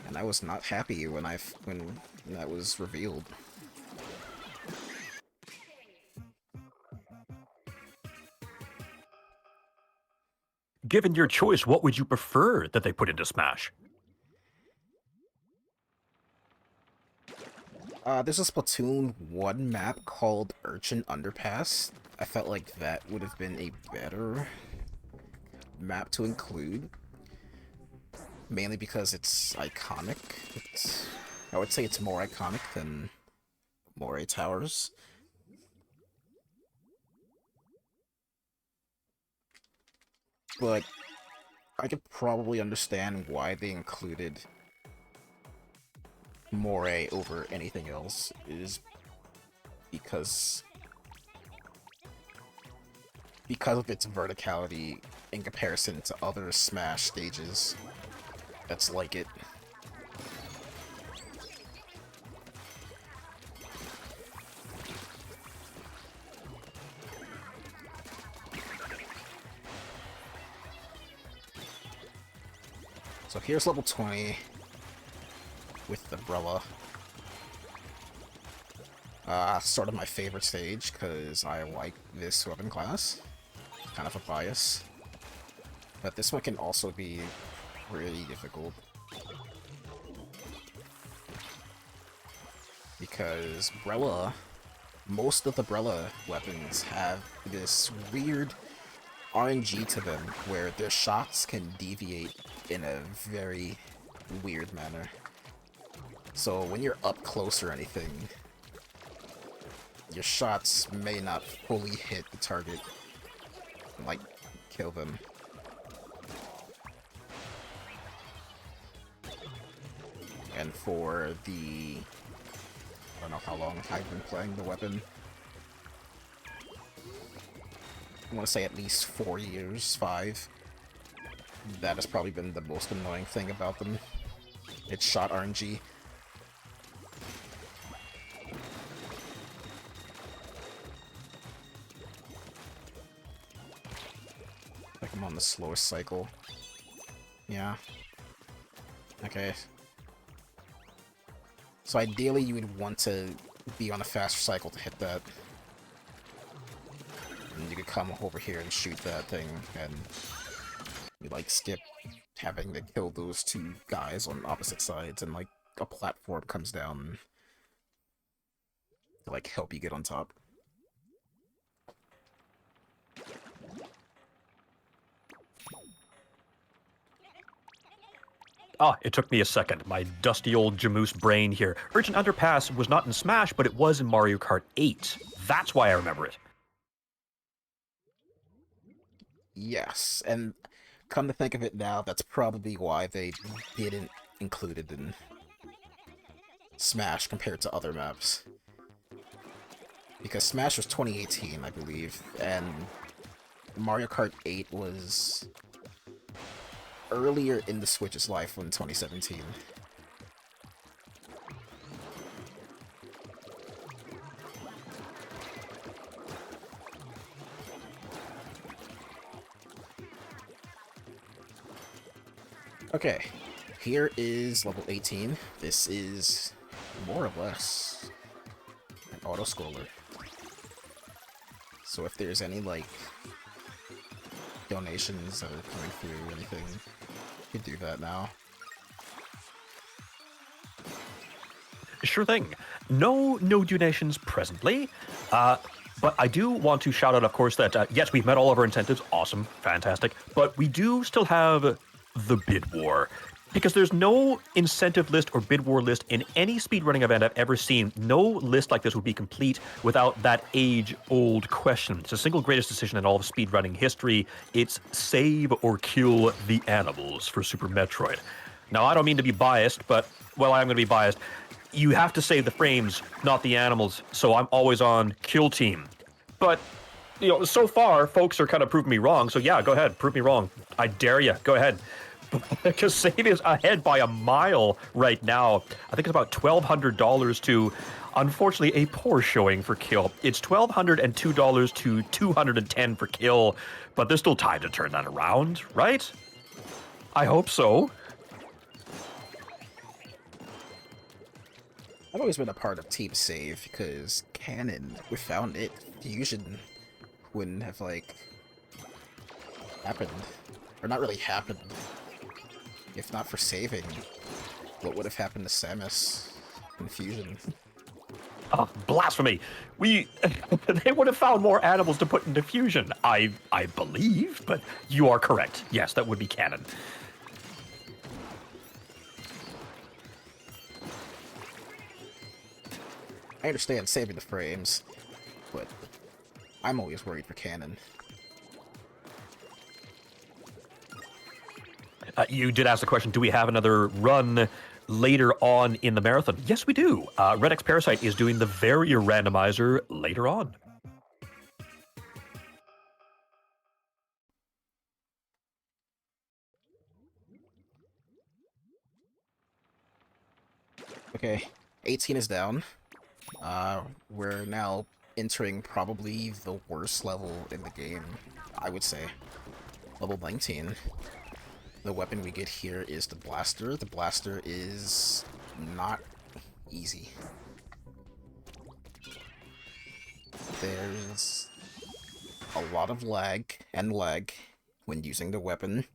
And I was not happy when that was revealed. Given your choice, what would you prefer that they put into Smash? There's a Splatoon 1 map called Urchin Underpass. I felt like that would have been a better map to include. Mainly because it's iconic. I would say it's more iconic than Moray Towers. But I could probably understand why they included Moray over anything else, is because of its verticality in comparison to other Smash stages that's like it. So here's level 20 with the Umbrella. Sort of my favorite stage, because I like this weapon class. Kind of a bias. But this one can also be really difficult. Because most of the Umbrella weapons have this weird RNG to them, where their shots can deviate in a very weird manner. So when you're up close or anything, your shots may not fully hit the target and, like, kill them. And for the... I don't know how long I've been playing the weapon. I want to say at least 4 years, 5. That has probably been the most annoying thing about them. It's shot RNG. Like I'm on the slowest cycle. Yeah. Okay. So ideally you would want to be on a faster cycle to hit that. And you could come over here and shoot that thing, and you like skip having to kill those two guys on opposite sides, and like a platform comes down to like help you get on top. Ah, it took me a second. My dusty old Jamoose brain here. Urchin Underpass was not in Smash, but it was in Mario Kart 8. That's why I remember it. Yes, and come to think of it now, that's probably why they didn't include it in Smash compared to other maps. Because Smash was 2018, I believe, and Mario Kart 8 was earlier in the Switch's life in 2017. Okay, here is level 18. This is more or less an auto-scroller. So if there's any, like, donations that are coming through or anything, you can do that now. Sure thing. No donations presently. But I do want to shout out, of course, that yes, we've met all of our incentives. Awesome. Fantastic. But we do still have the bid war. Because there's no incentive list or bid war list in any speedrunning event I've ever seen. No list like this would be complete without that age-old question. It's the single greatest decision in all of speedrunning history. It's save or kill the animals for Super Metroid. Now, I don't mean to be biased, but, well, I'm going to be biased. You have to save the frames, not the animals, so I'm always on kill team. But, you know, so far, folks are kind of proving me wrong, so yeah, go ahead, prove me wrong. I dare you, go ahead. Because Save is ahead by a mile right now. I think it's about $1,200 to, unfortunately, a poor showing for Kill. It's $1,202 to $210 for Kill, but there's still time to turn that around, right? I hope so. I've always been a part of Team Save because canon, without it, fusion wouldn't have, like, happened. Or not really happened. If not for saving, what would have happened to Samus in Fusion? Oh, blasphemy! They would have found more animals to put into Fusion, I believe, but you are correct. Yes, that would be canon. I understand saving the frames, but I'm always worried for canon. You did ask the question, do we have another run later on in the marathon? Yes, we do. Red X Parasite is doing the Varier randomizer later on. Okay, 18 is down. We're now entering probably the worst level in the game, I would say. Level 19. The weapon we get here is the blaster. The blaster is not easy. There's a lot of lag when using the weapon.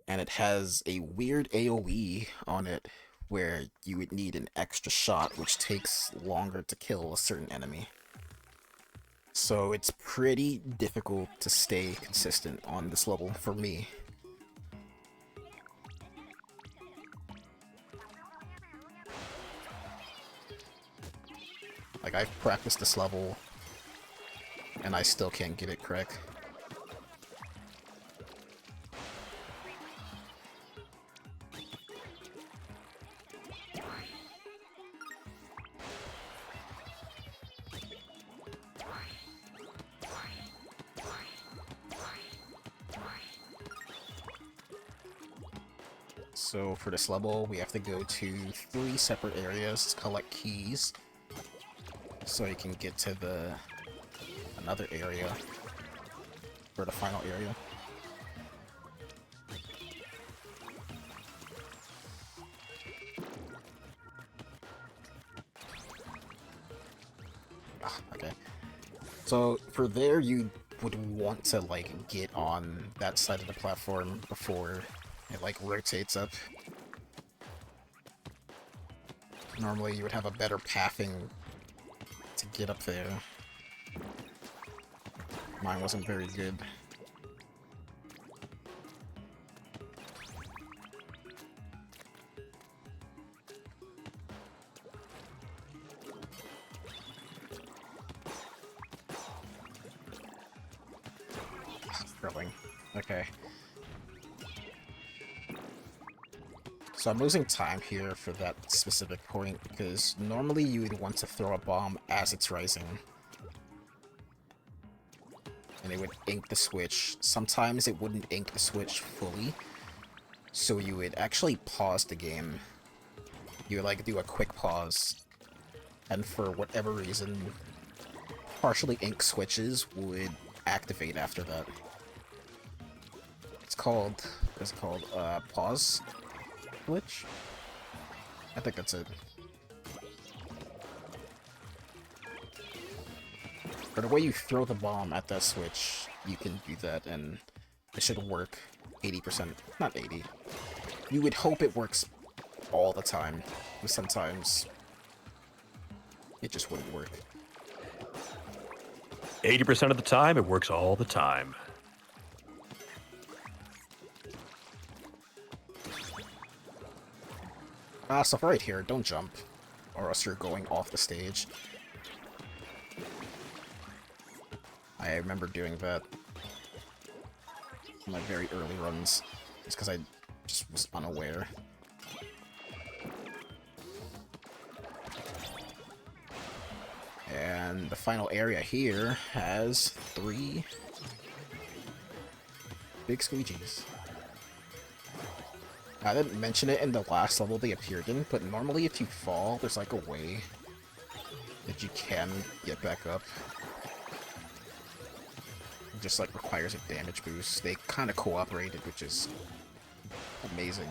And it has a weird AoE on it where you would need an extra shot which takes longer to kill a certain enemy. So it's pretty difficult to stay consistent on this level for me. Like, I've practiced this level, and I still can't get it correct. So for this level, we have to go to 3 separate areas to collect keys, so you can get to another area, for the final area. Okay. So for there, you would want to, like, get on that side of the platform before it, like, rotates up. Normally you would have a better pathing to get up there. Mine wasn't very good. Thrilling. Okay. So I'm losing time here for that specific point, because normally you would want to throw a bomb as it's rising. And it would ink the switch. Sometimes it wouldn't ink the switch fully, so you would actually pause the game. You would, like, do a quick pause, and for whatever reason, partially ink switches would activate after that. It's called, what's it called? Pause glitch? I think that's it. For the way you throw the bomb at that switch, you can do that, and it should work 80%. Not 80. You would hope it works all the time, but sometimes it just wouldn't work. 80% of the time, it works all the time. So right here, don't jump, or else you're going off the stage. I remember doing that in my very early runs, just because I just was unaware. And the final area here has 3 big squeegees. I didn't mention it in the last level they appeared in, but normally if you fall, there's like a way that you can get back up. It just like requires a damage boost. They kind of cooperated, which is amazing.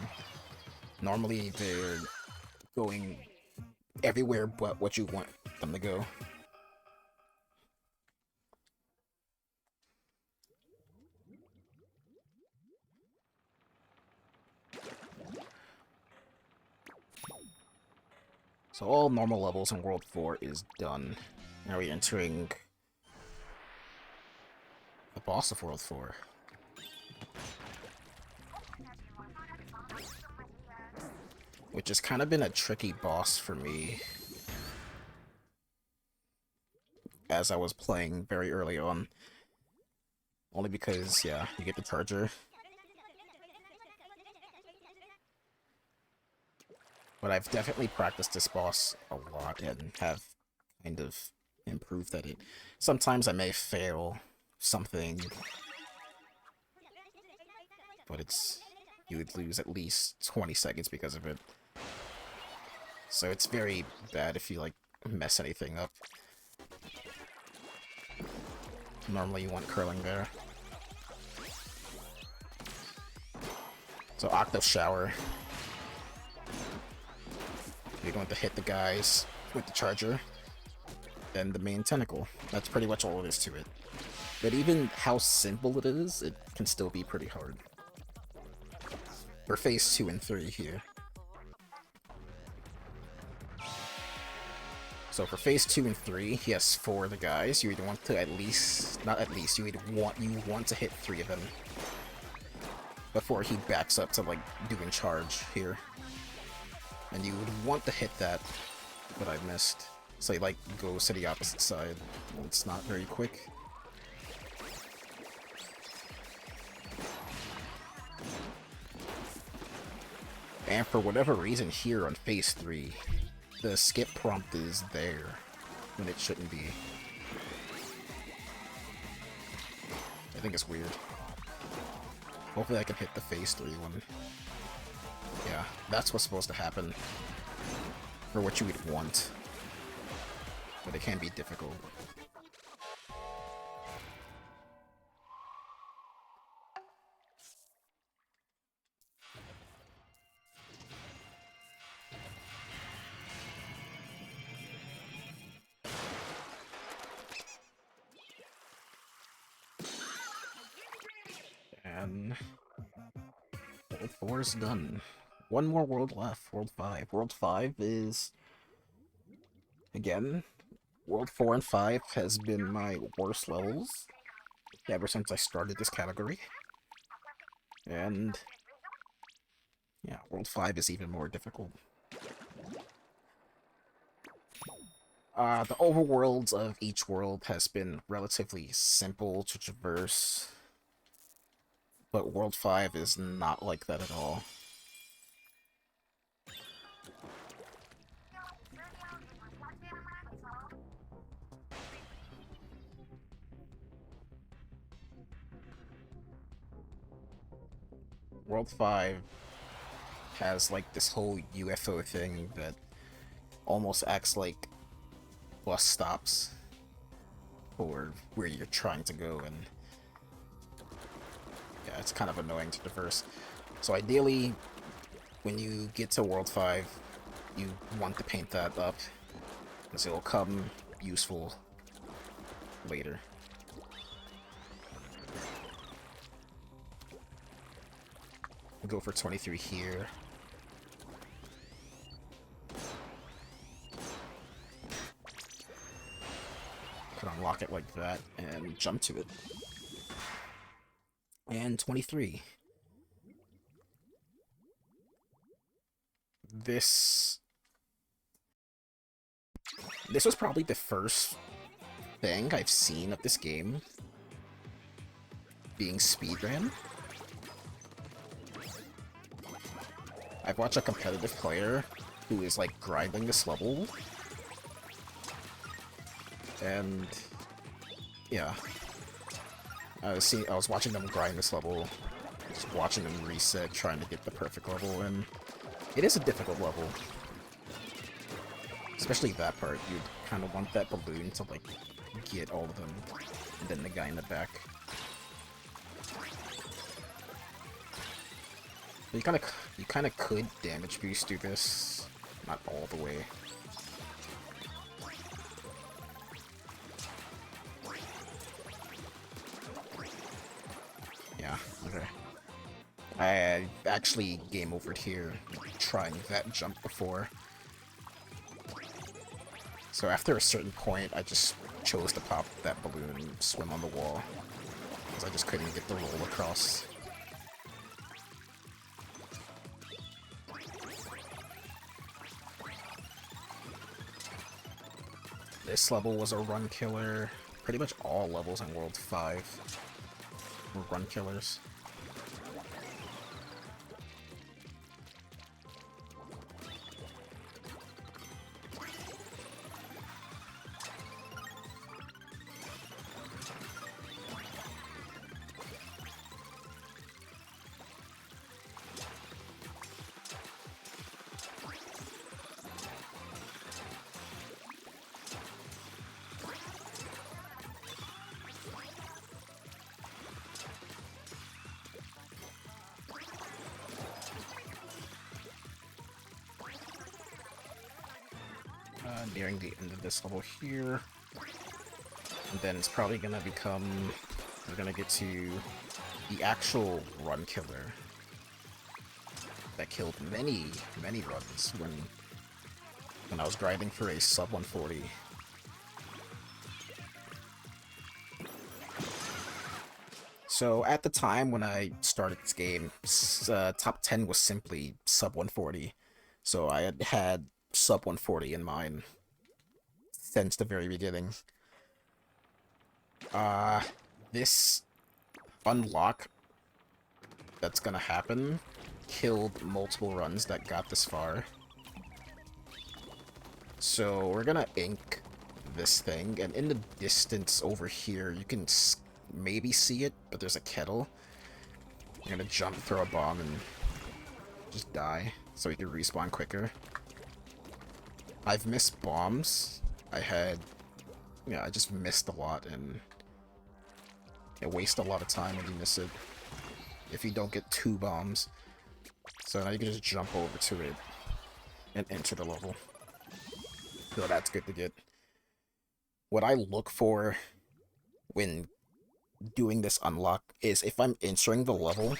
Normally they're going everywhere but what you want them to go. So all normal levels in World 4 is done. Now we're entering the boss of World 4. Which has kind of been a tricky boss for me, as I was playing very early on. Only because, yeah, you get the charger. But I've definitely practiced this boss a lot and have kind of improved at it. Sometimes I may fail something, but you would lose at least 20 seconds because of it. So it's very bad if you, like, mess anything up. Normally you want curling there. So Octo Shower. You're going to hit the guys with the charger. Then the main tentacle. That's pretty much all it is to it. But even how simple it is, it can still be pretty hard. For phase 2 and 3 here. So for phase 2 and 3, yes, for the guys, you would want to at least, not at least, you want to hit 3 of them before he backs up to, like, doing charge here. And you would want to hit that, but I missed. So he, like, goes to the opposite side. It's not very quick. And for whatever reason here on phase 3, the skip prompt is there when it shouldn't be. I think it's weird. Hopefully I can hit the phase 3 one. Yeah, that's what's supposed to happen. For what you would want. But it can be difficult. And World 4 is done. One more world left, World 5. World 5 is, again, World 4 and 5 has been my worst levels ever since I started this category. And yeah, World 5 is even more difficult. The overworlds of each world has been relatively simple to traverse, but World 5 is not like that at all. World 5 has, like, this whole UFO thing that almost acts like bus stops for where you're trying to go, and yeah, it's kind of annoying to traverse. So ideally, when you get to World 5, you want to paint that up, because it'll come useful later. We'll go for 23 here. Could unlock it like that and jump to it. And 23. this was probably the first thing I've seen of this game being speedrun. I've watched a competitive player who is like grinding this level, and yeah, I was watching them grind this level, just watching them reset, trying to get the perfect level, and it is a difficult level. Especially that part, you'd kind of want that balloon to like get all of them, and then the guy in the back. You kind of could damage boost through this, not all the way. Yeah, okay. I actually game overed here trying that jump before. So after a certain point, I just chose to pop that balloon and swim on the wall, because I just couldn't get the roll across. This level was a run killer. Pretty much all levels in World 5 were run killers. Nearing the end of this level here, and then it's probably gonna become, we're gonna get to the actual run killer that killed many runs when I was grinding for a sub 140. So at the time when I started this game, top 10 was simply sub 140, so I had sub 140 in mind since the very beginning. This unlock that's gonna happen killed multiple runs that got this far. So we're gonna ink this thing, and in the distance over here, you can maybe see it, but there's a kettle. You're gonna jump, throw a bomb, and just die, so you can respawn quicker. I've missed bombs. I just missed a lot, and it wastes a lot of time when you miss it, if you don't get 2 bombs. So now you can just jump over to it and enter the level. So that's good to get. What I look for when doing this unlock is if I'm entering the level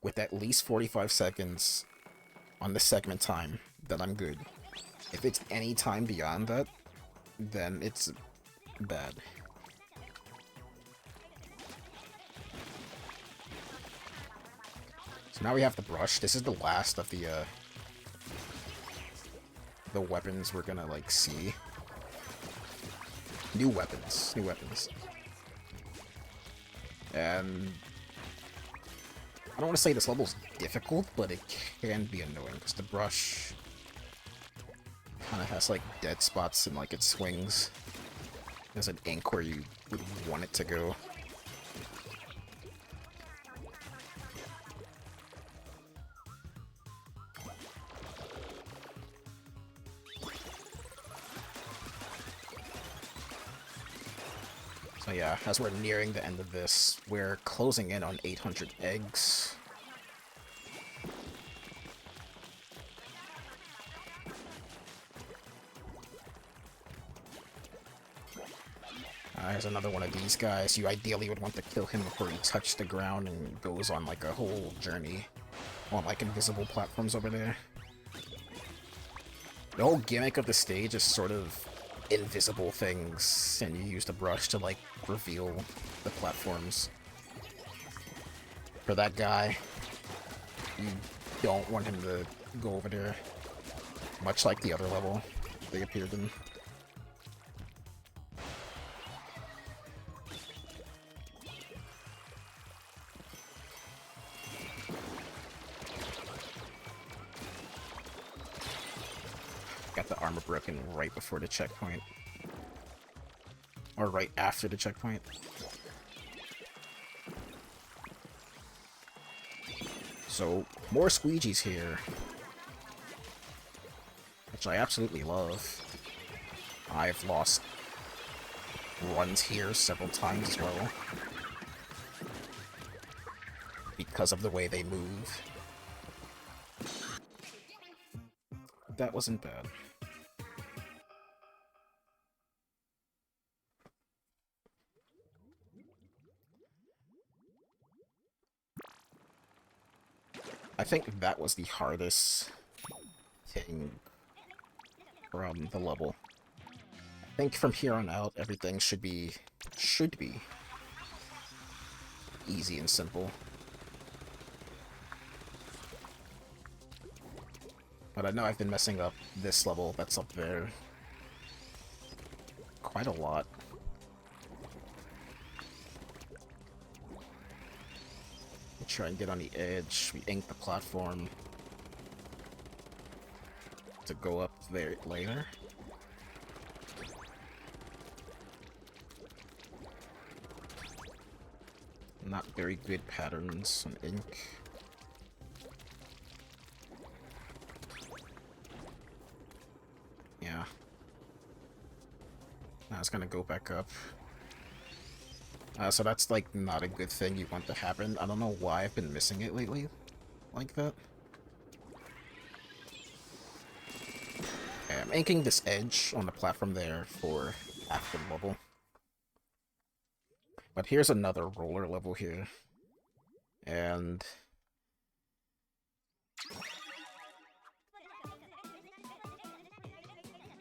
with at least 45 seconds on the segment time, then I'm good. If it's any time beyond that, then it's bad. So now we have the brush. This is the last of the weapons we're gonna, like, see. New weapons. And I don't want to say this level's difficult, but it can be annoying, because the brush kind of has, like, dead spots in, like, its swings. There's an ink where you would want it to go. So yeah, as we're nearing the end of this, we're closing in on 800 eggs. There's another one of these guys. You ideally would want to kill him before he touches the ground and goes on like a whole journey on like invisible platforms over there. The whole gimmick of the stage is sort of invisible things, and you use the brush to like reveal the platforms. For that guy, you don't want him to go over there. Much like the other level they appeared in. Got the armor broken right before the checkpoint. Or right after the checkpoint. So, more squeegees here. Which I absolutely love. I've lost runs here several times as well. Because of the way they move. That wasn't bad. I think that was the hardest thing from the level. I think from here on out, everything should be easy and simple. But I know I've been messing up this level that's up there quite a lot. Try and get on the edge. We ink the platform to go up there later. Not very good patterns on ink. Yeah. Now it's gonna go back up. So that's, like, not a good thing you want to happen. I don't know why I've been missing it lately like that. Okay, I'm inking this edge on the platform there for after the level. But here's another roller level here. And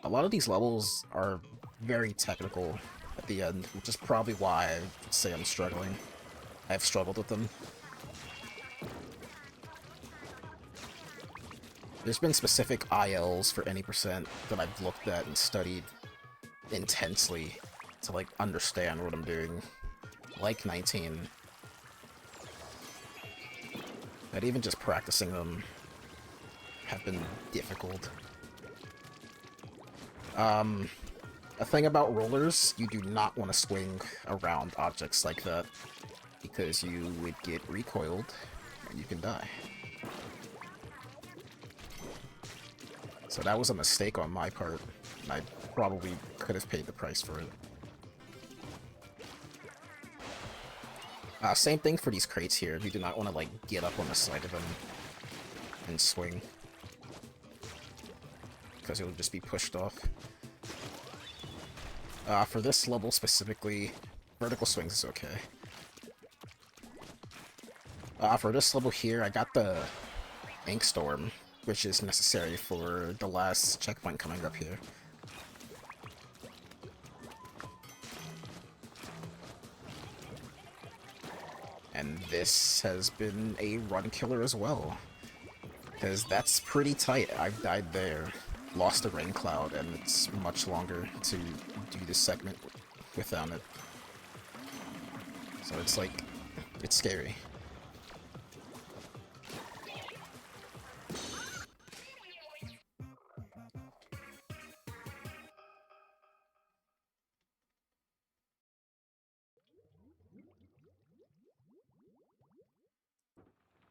a lot of these levels are very technical at the end, which is probably why I say I'm struggling. I've struggled with them. There's been specific ILs for any percent that I've looked at and studied intensely to, like, understand what I'm doing. Like 19. But even just practicing them have been difficult. A thing about rollers, you do not want to swing around objects like that, because you would get recoiled, and you can die. So that was a mistake on my part, and I probably could have paid the price for it. Same thing for these crates here. You do not want to, like, get up on the side of them and swing, because it would just be pushed off. For this level specifically, vertical swings is okay. For this level here, I got the Ink Storm, which is necessary for the last checkpoint coming up here. And this has been a run killer as well, because that's pretty tight. I've died there. Lost a rain cloud, and it's much longer to do this segment without it. So it's like, it's scary.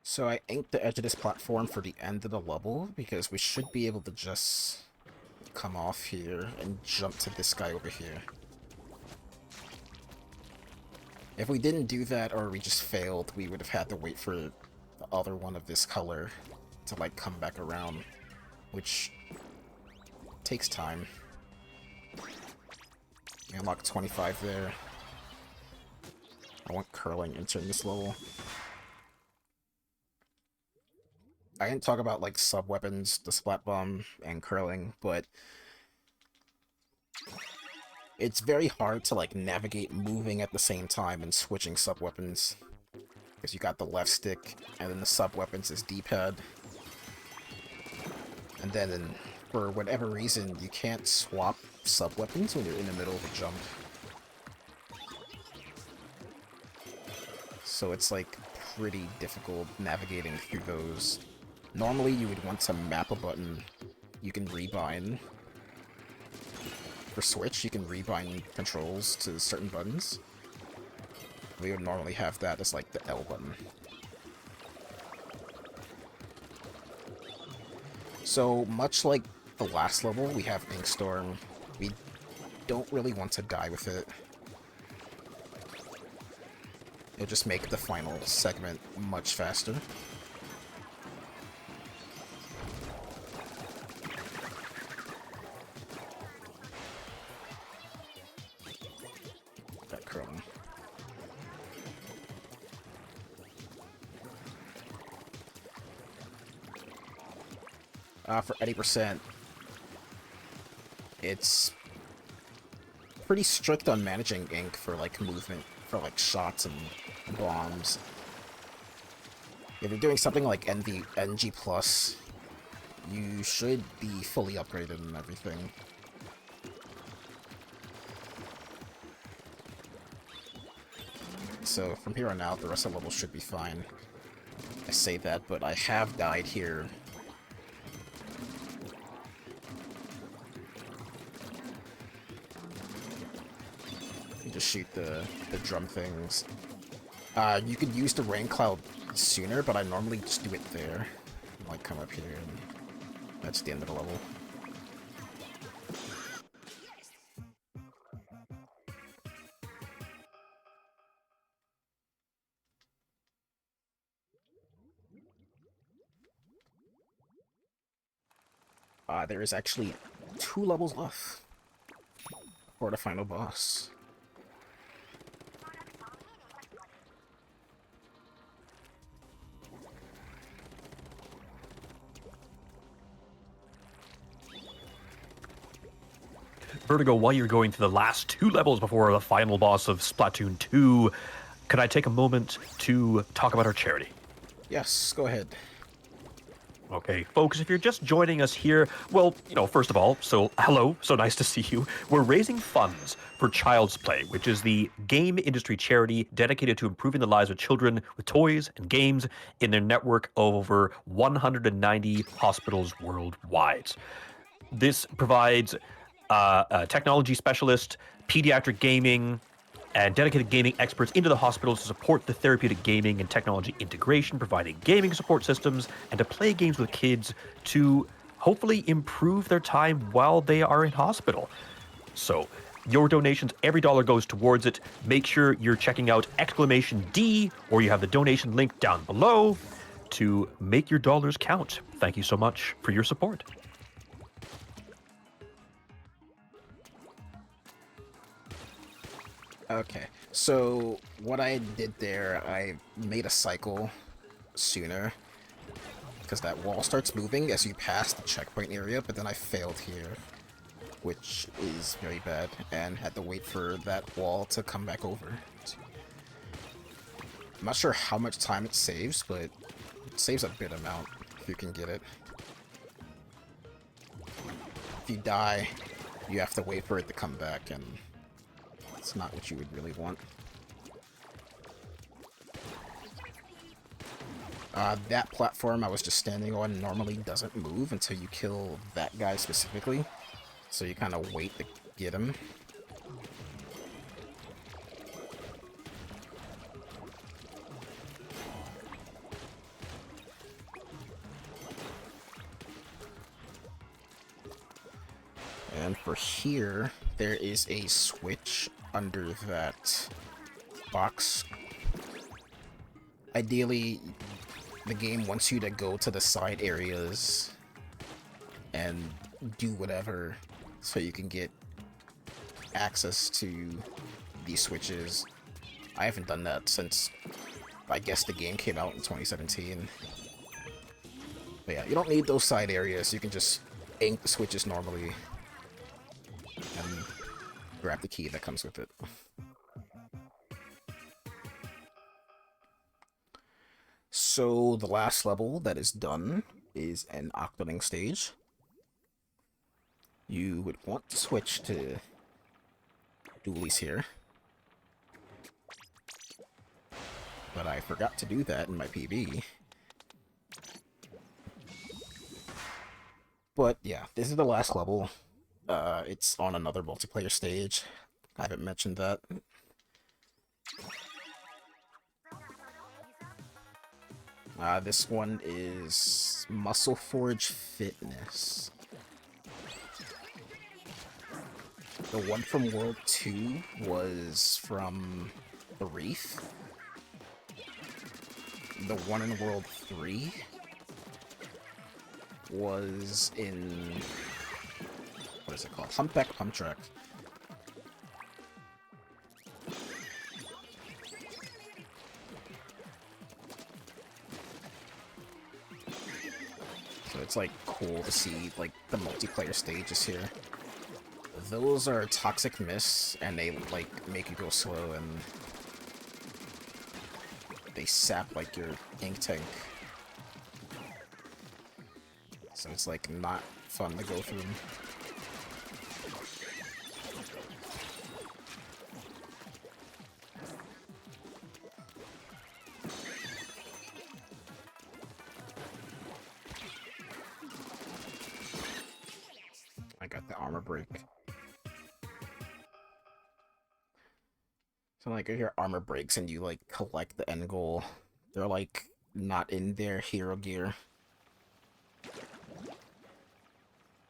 So I inked the edge of this platform for the end of the level, because we should be able to just come off here and jump to this guy over here. If we didn't do that, or we just failed, we would have had to wait for the other one of this color to, like, come back around, which takes time. We unlocked 25 there. I want curling entering this level. I didn't talk about, like, sub-weapons, the Splat Bomb, and curling, but it's very hard to, like, navigate moving at the same time and switching sub-weapons. Because you got the left stick, and then the sub-weapons is D-pad. And then, for whatever reason, you can't swap sub-weapons when you're in the middle of a jump. So it's like pretty difficult navigating through those. Normally you would want to map a button you can rebind. For Switch, you can rebind controls to certain buttons. We would normally have that as like the L button. So much like the last level, we have Inkstorm. We don't really want to die with it. It'll just make the final segment much faster. That Chrome. For 80%, it's pretty strict on managing ink for like movement, for like shots and bombs. If you're doing something like NG Plus, you should be fully upgraded and everything. So from here on out, the rest of the levels should be fine. I say that, but I have died here. You just shoot the drum things. You could use the rain cloud sooner, but I normally just do it there. Like come up here and that's the end of the level. There is actually 2 levels left for the final boss. Vertigo, while you're going through the last 2 levels before the final boss of Splatoon 2, could I take a moment to talk about our charity? Yes, go ahead. Okay, folks, if you're just joining us here, well, first of all, so hello, so nice to see you. We're raising funds for Child's Play, which is the game industry charity dedicated to improving the lives of children with toys and games in their network of over 190 hospitals worldwide. This provides technology specialists, pediatric gaming, and dedicated gaming experts into the hospitals to support the therapeutic gaming and technology integration, providing gaming support systems, and to play games with kids to hopefully improve their time while they are in hospital. So your donations, every dollar goes towards it. Make sure you're checking out !D, or you have the donation link down below to make your dollars count. Thank you so much for your support. Okay, so what I did there, I made a cycle sooner, because that wall starts moving as you pass the checkpoint area, but then I failed here, which is very bad, and had to wait for that wall to come back over. I'm not sure how much time it saves, but it saves a bit amount if you can get it. If you die, you have to wait for it to come back, and it's not what you would really want. That platform I was just standing on normally doesn't move until you kill that guy specifically, so you kind of wait to get him. And for here, there is a switch under that box. Ideally, the game wants you to go to the side areas and do whatever so you can get access to these switches. I haven't done that since, I guess, the game came out in 2017. But yeah, you don't need those side areas. You can just ink the switches normally and grab the key that comes with it. So the last level that is done is an Octoling stage. You would want to switch to dualies here. But I forgot to do that in my PB. But yeah, this is the last level. It's on another multiplayer stage. I haven't mentioned that. This one is Muscle Forge Fitness. The one from World 2 was from the Reef. The one in World 3 was in... what is it called? Humpback Pump Track. So it's like cool to see like the multiplayer stages here. Those are Toxic Mists, and they like make you go slow, and they sap like your ink tank. So it's like not fun to go through them. I got the armor break. So like if your armor breaks and you like collect the end goal, they're like not in their hero gear.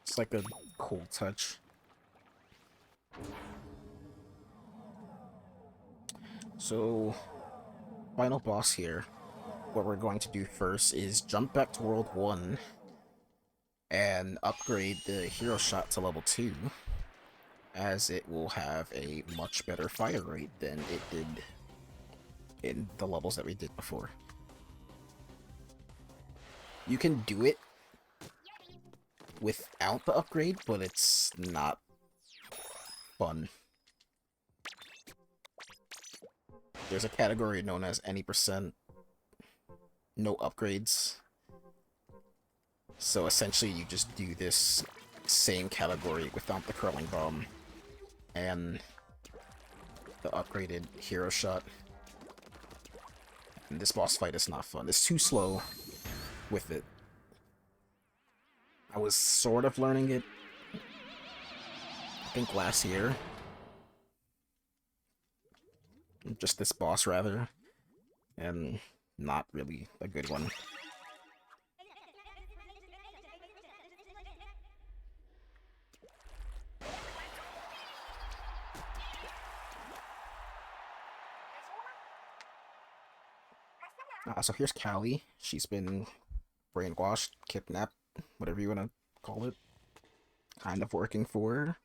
It's like a cool touch. So, final boss here. What we're going to do first is jump back to World 1 and upgrade the hero shot to level 2, as it will have a much better fire rate than it did in the levels that we did before. You can do it without the upgrade, but it's not fun. There's a category known as any percent no upgrades. So essentially you just do this same category without the curling bomb and the upgraded hero shot. And this boss fight is not fun. It's too slow with it. I was sort of learning it, I think last year. Just this boss, rather. And not really a good one. So here's Callie. She's been brainwashed, kidnapped, whatever you want to call it. Kind of working for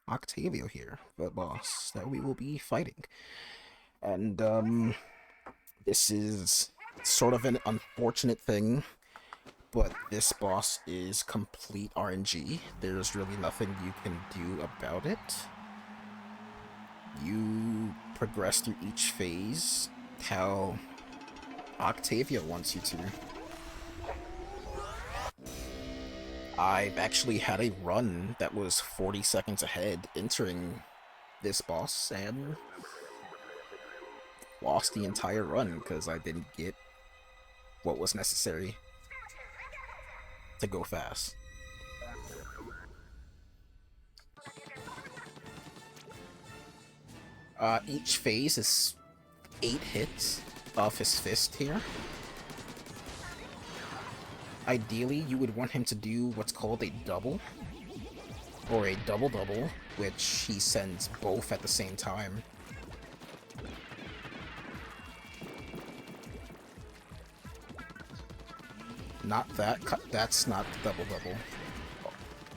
Octavio here, the boss that we will be fighting. And, this is sort of an unfortunate thing, but this boss is complete RNG. There's really nothing you can do about it. You progress through each phase how Octavia wants you to. I've actually had a run that was 40 seconds ahead entering this boss and lost the entire run because I didn't get what was necessary to go fast. Each phase is 8 hits of his fist here. Ideally, you would want him to do what's called a double, or a double-double, which he sends both at the same time. Not that, that's not double-double.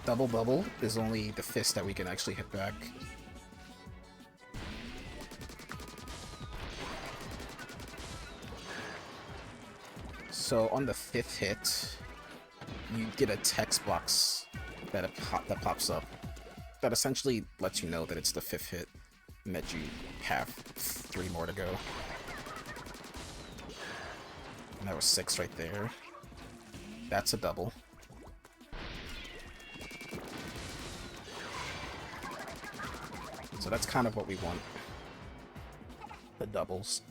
Double-double is only the fist that we can actually hit back. So on the 5th hit, you get a text box that pops up that essentially lets you know that it's the 5th hit and that you have 3 more to go. And that was 6 right there. That's a double. So that's kind of what we want. The doubles.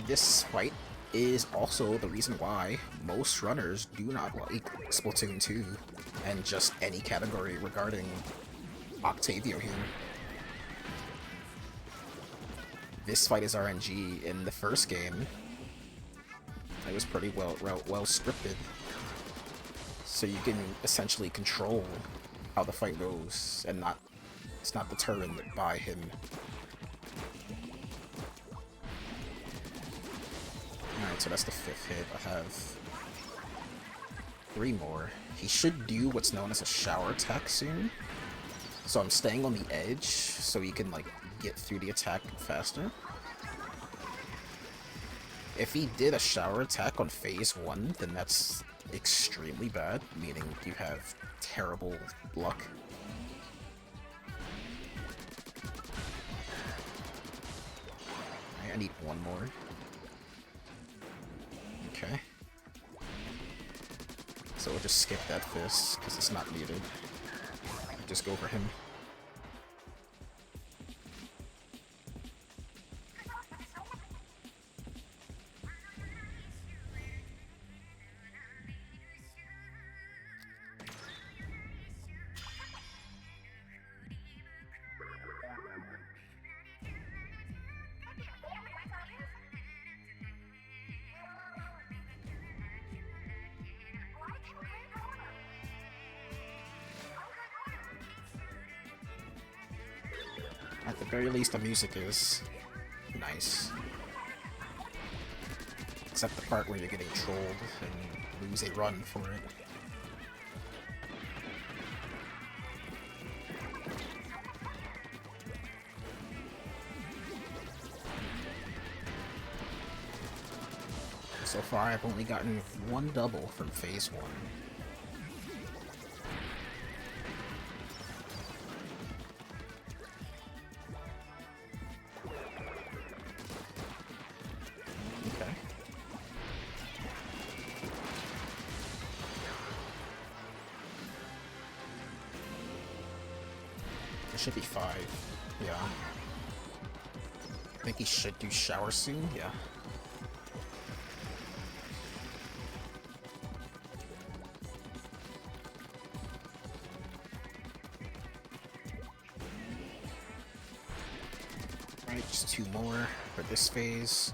This fight is also the reason why most runners do not like Splatoon 2 and just any category regarding Octavio here. This fight is RNG. In the first game, it was pretty well scripted, so you can essentially control how the fight goes and it's not determined by him. Alright, so that's the 5th hit. I have 3 more. He should do what's known as a shower attack soon. So I'm staying on the edge so he can, like, get through the attack faster. If he did a shower attack on phase 1, then that's extremely bad, meaning you have terrible luck. I need 1 more. Okay. So we'll just skip that fist, because it's not needed. Just go for him. At the very least, the music is nice. Except the part where you're getting trolled and lose a run for it. So far, I've only gotten 1 double from phase 1. Should be 5. Yeah. I think he should do shower soon. Yeah. Alright, just 2 more for this phase.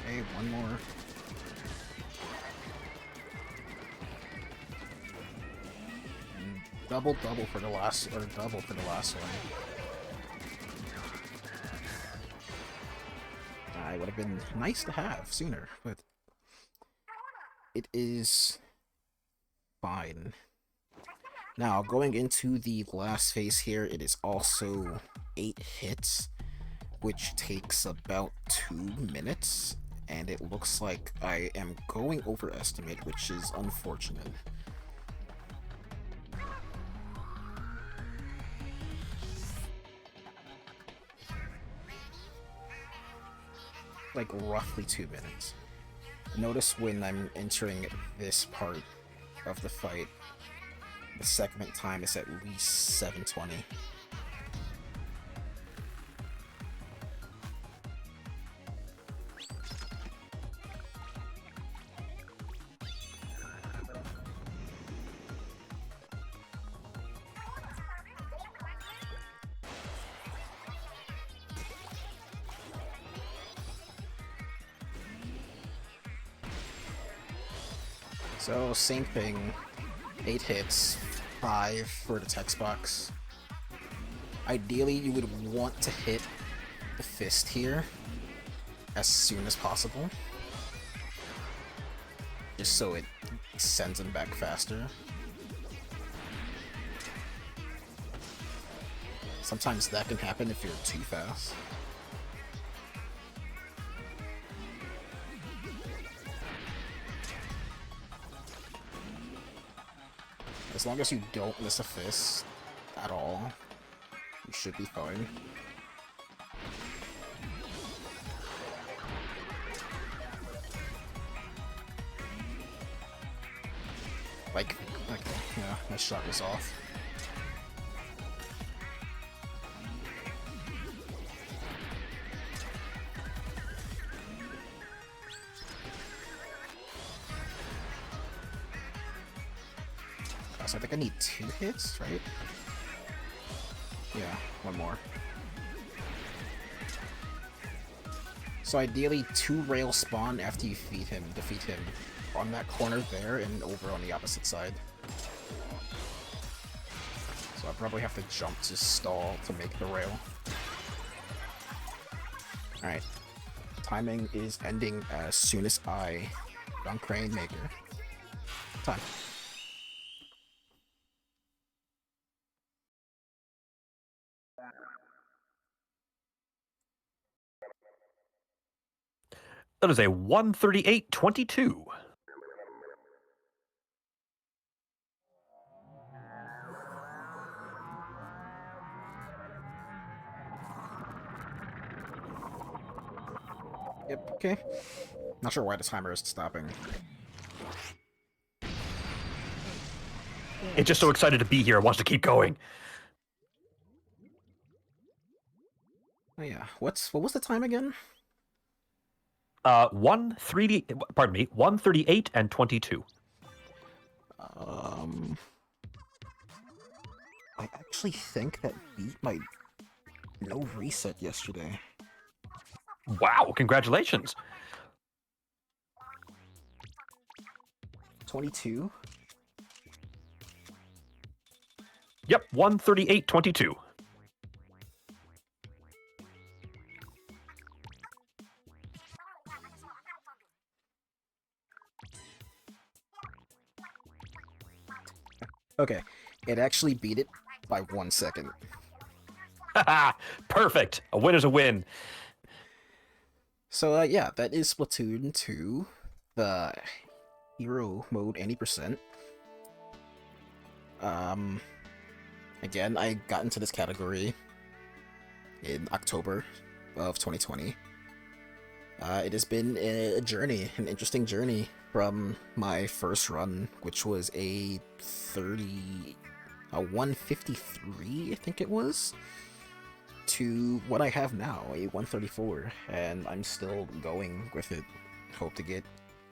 Okay, 1 more. And double for the last, or double for the last one. It would have been nice to have sooner, but it is fine. Now, going into the last phase here, it is also 8 hits, which takes about 2 minutes. And it looks like I am going overestimate, which is unfortunate. Like roughly 2 minutes. Notice when I'm entering this part of the fight, the segment time is at least 720. So, same thing, 8 hits, 5 for the text box. Ideally, you would want to hit the fist here as soon as possible, just so it sends him back faster. Sometimes that can happen if you're too fast. As long as you don't miss a fist at all, you should be fine. Like, okay, yeah, my shot was off. So I think I need 2 hits, right? Yeah, 1 more. So ideally, 2 rails spawn after you defeat him on that corner there and over on the opposite side. So I probably have to jump to stall to make the rail. Alright. Timing is ending as soon as I run Crane Maker. Time. That is a 138.22. Yep, okay. Not sure why the timer is stopping. It's just so excited to be here. It wants to keep going. Oh yeah, what was the time again? 138 and 22. I actually think that beat my no reset yesterday. Wow, congratulations. 22? Yep, 138.22. Okay, it actually beat it by 1 second. Haha, perfect. A win is a win. So, yeah, that is Splatoon 2, the hero mode any percent. Again, I got into this category in October of 2020. It has been a journey, an interesting journey from my first run, which was a 153, I think it was, to what I have now, a 134, and I'm still going with it.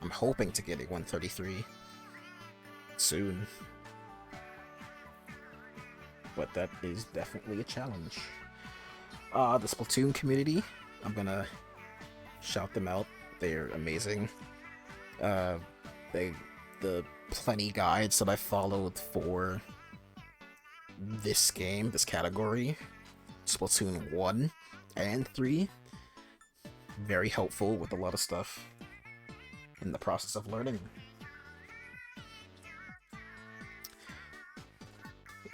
I'm hoping to get a 133 soon. But that is definitely a challenge. The Splatoon community, I'm gonna shout them out. They're amazing. The plenty guides that I followed for this game, this category, Splatoon 1 and 3, very helpful with a lot of stuff in the process of learning.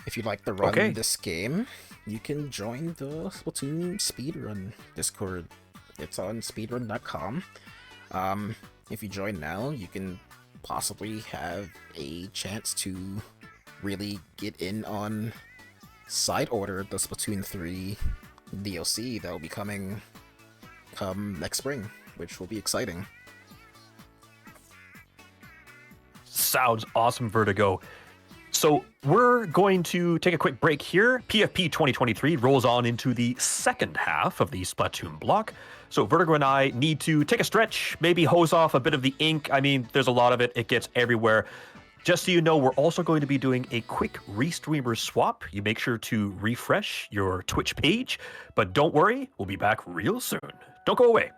If you'd like to run this game, you can join the Splatoon Speedrun Discord. It's on speedrun.com. If you join now, you can possibly have a chance to really get in on Side Order, the Splatoon 3 DLC that will be coming next spring, which will be exciting. Sounds awesome, Vertigo. So we're going to take a quick break here. PFP 2023 rolls on into the second half of the Splatoon block. So Vertigo and I need to take a stretch, maybe hose off a bit of the ink. I mean, there's a lot of it. It gets everywhere. Just so you know, we're also going to be doing a quick restreamer swap. You make sure to refresh your Twitch page. But don't worry, we'll be back real soon. Don't go away.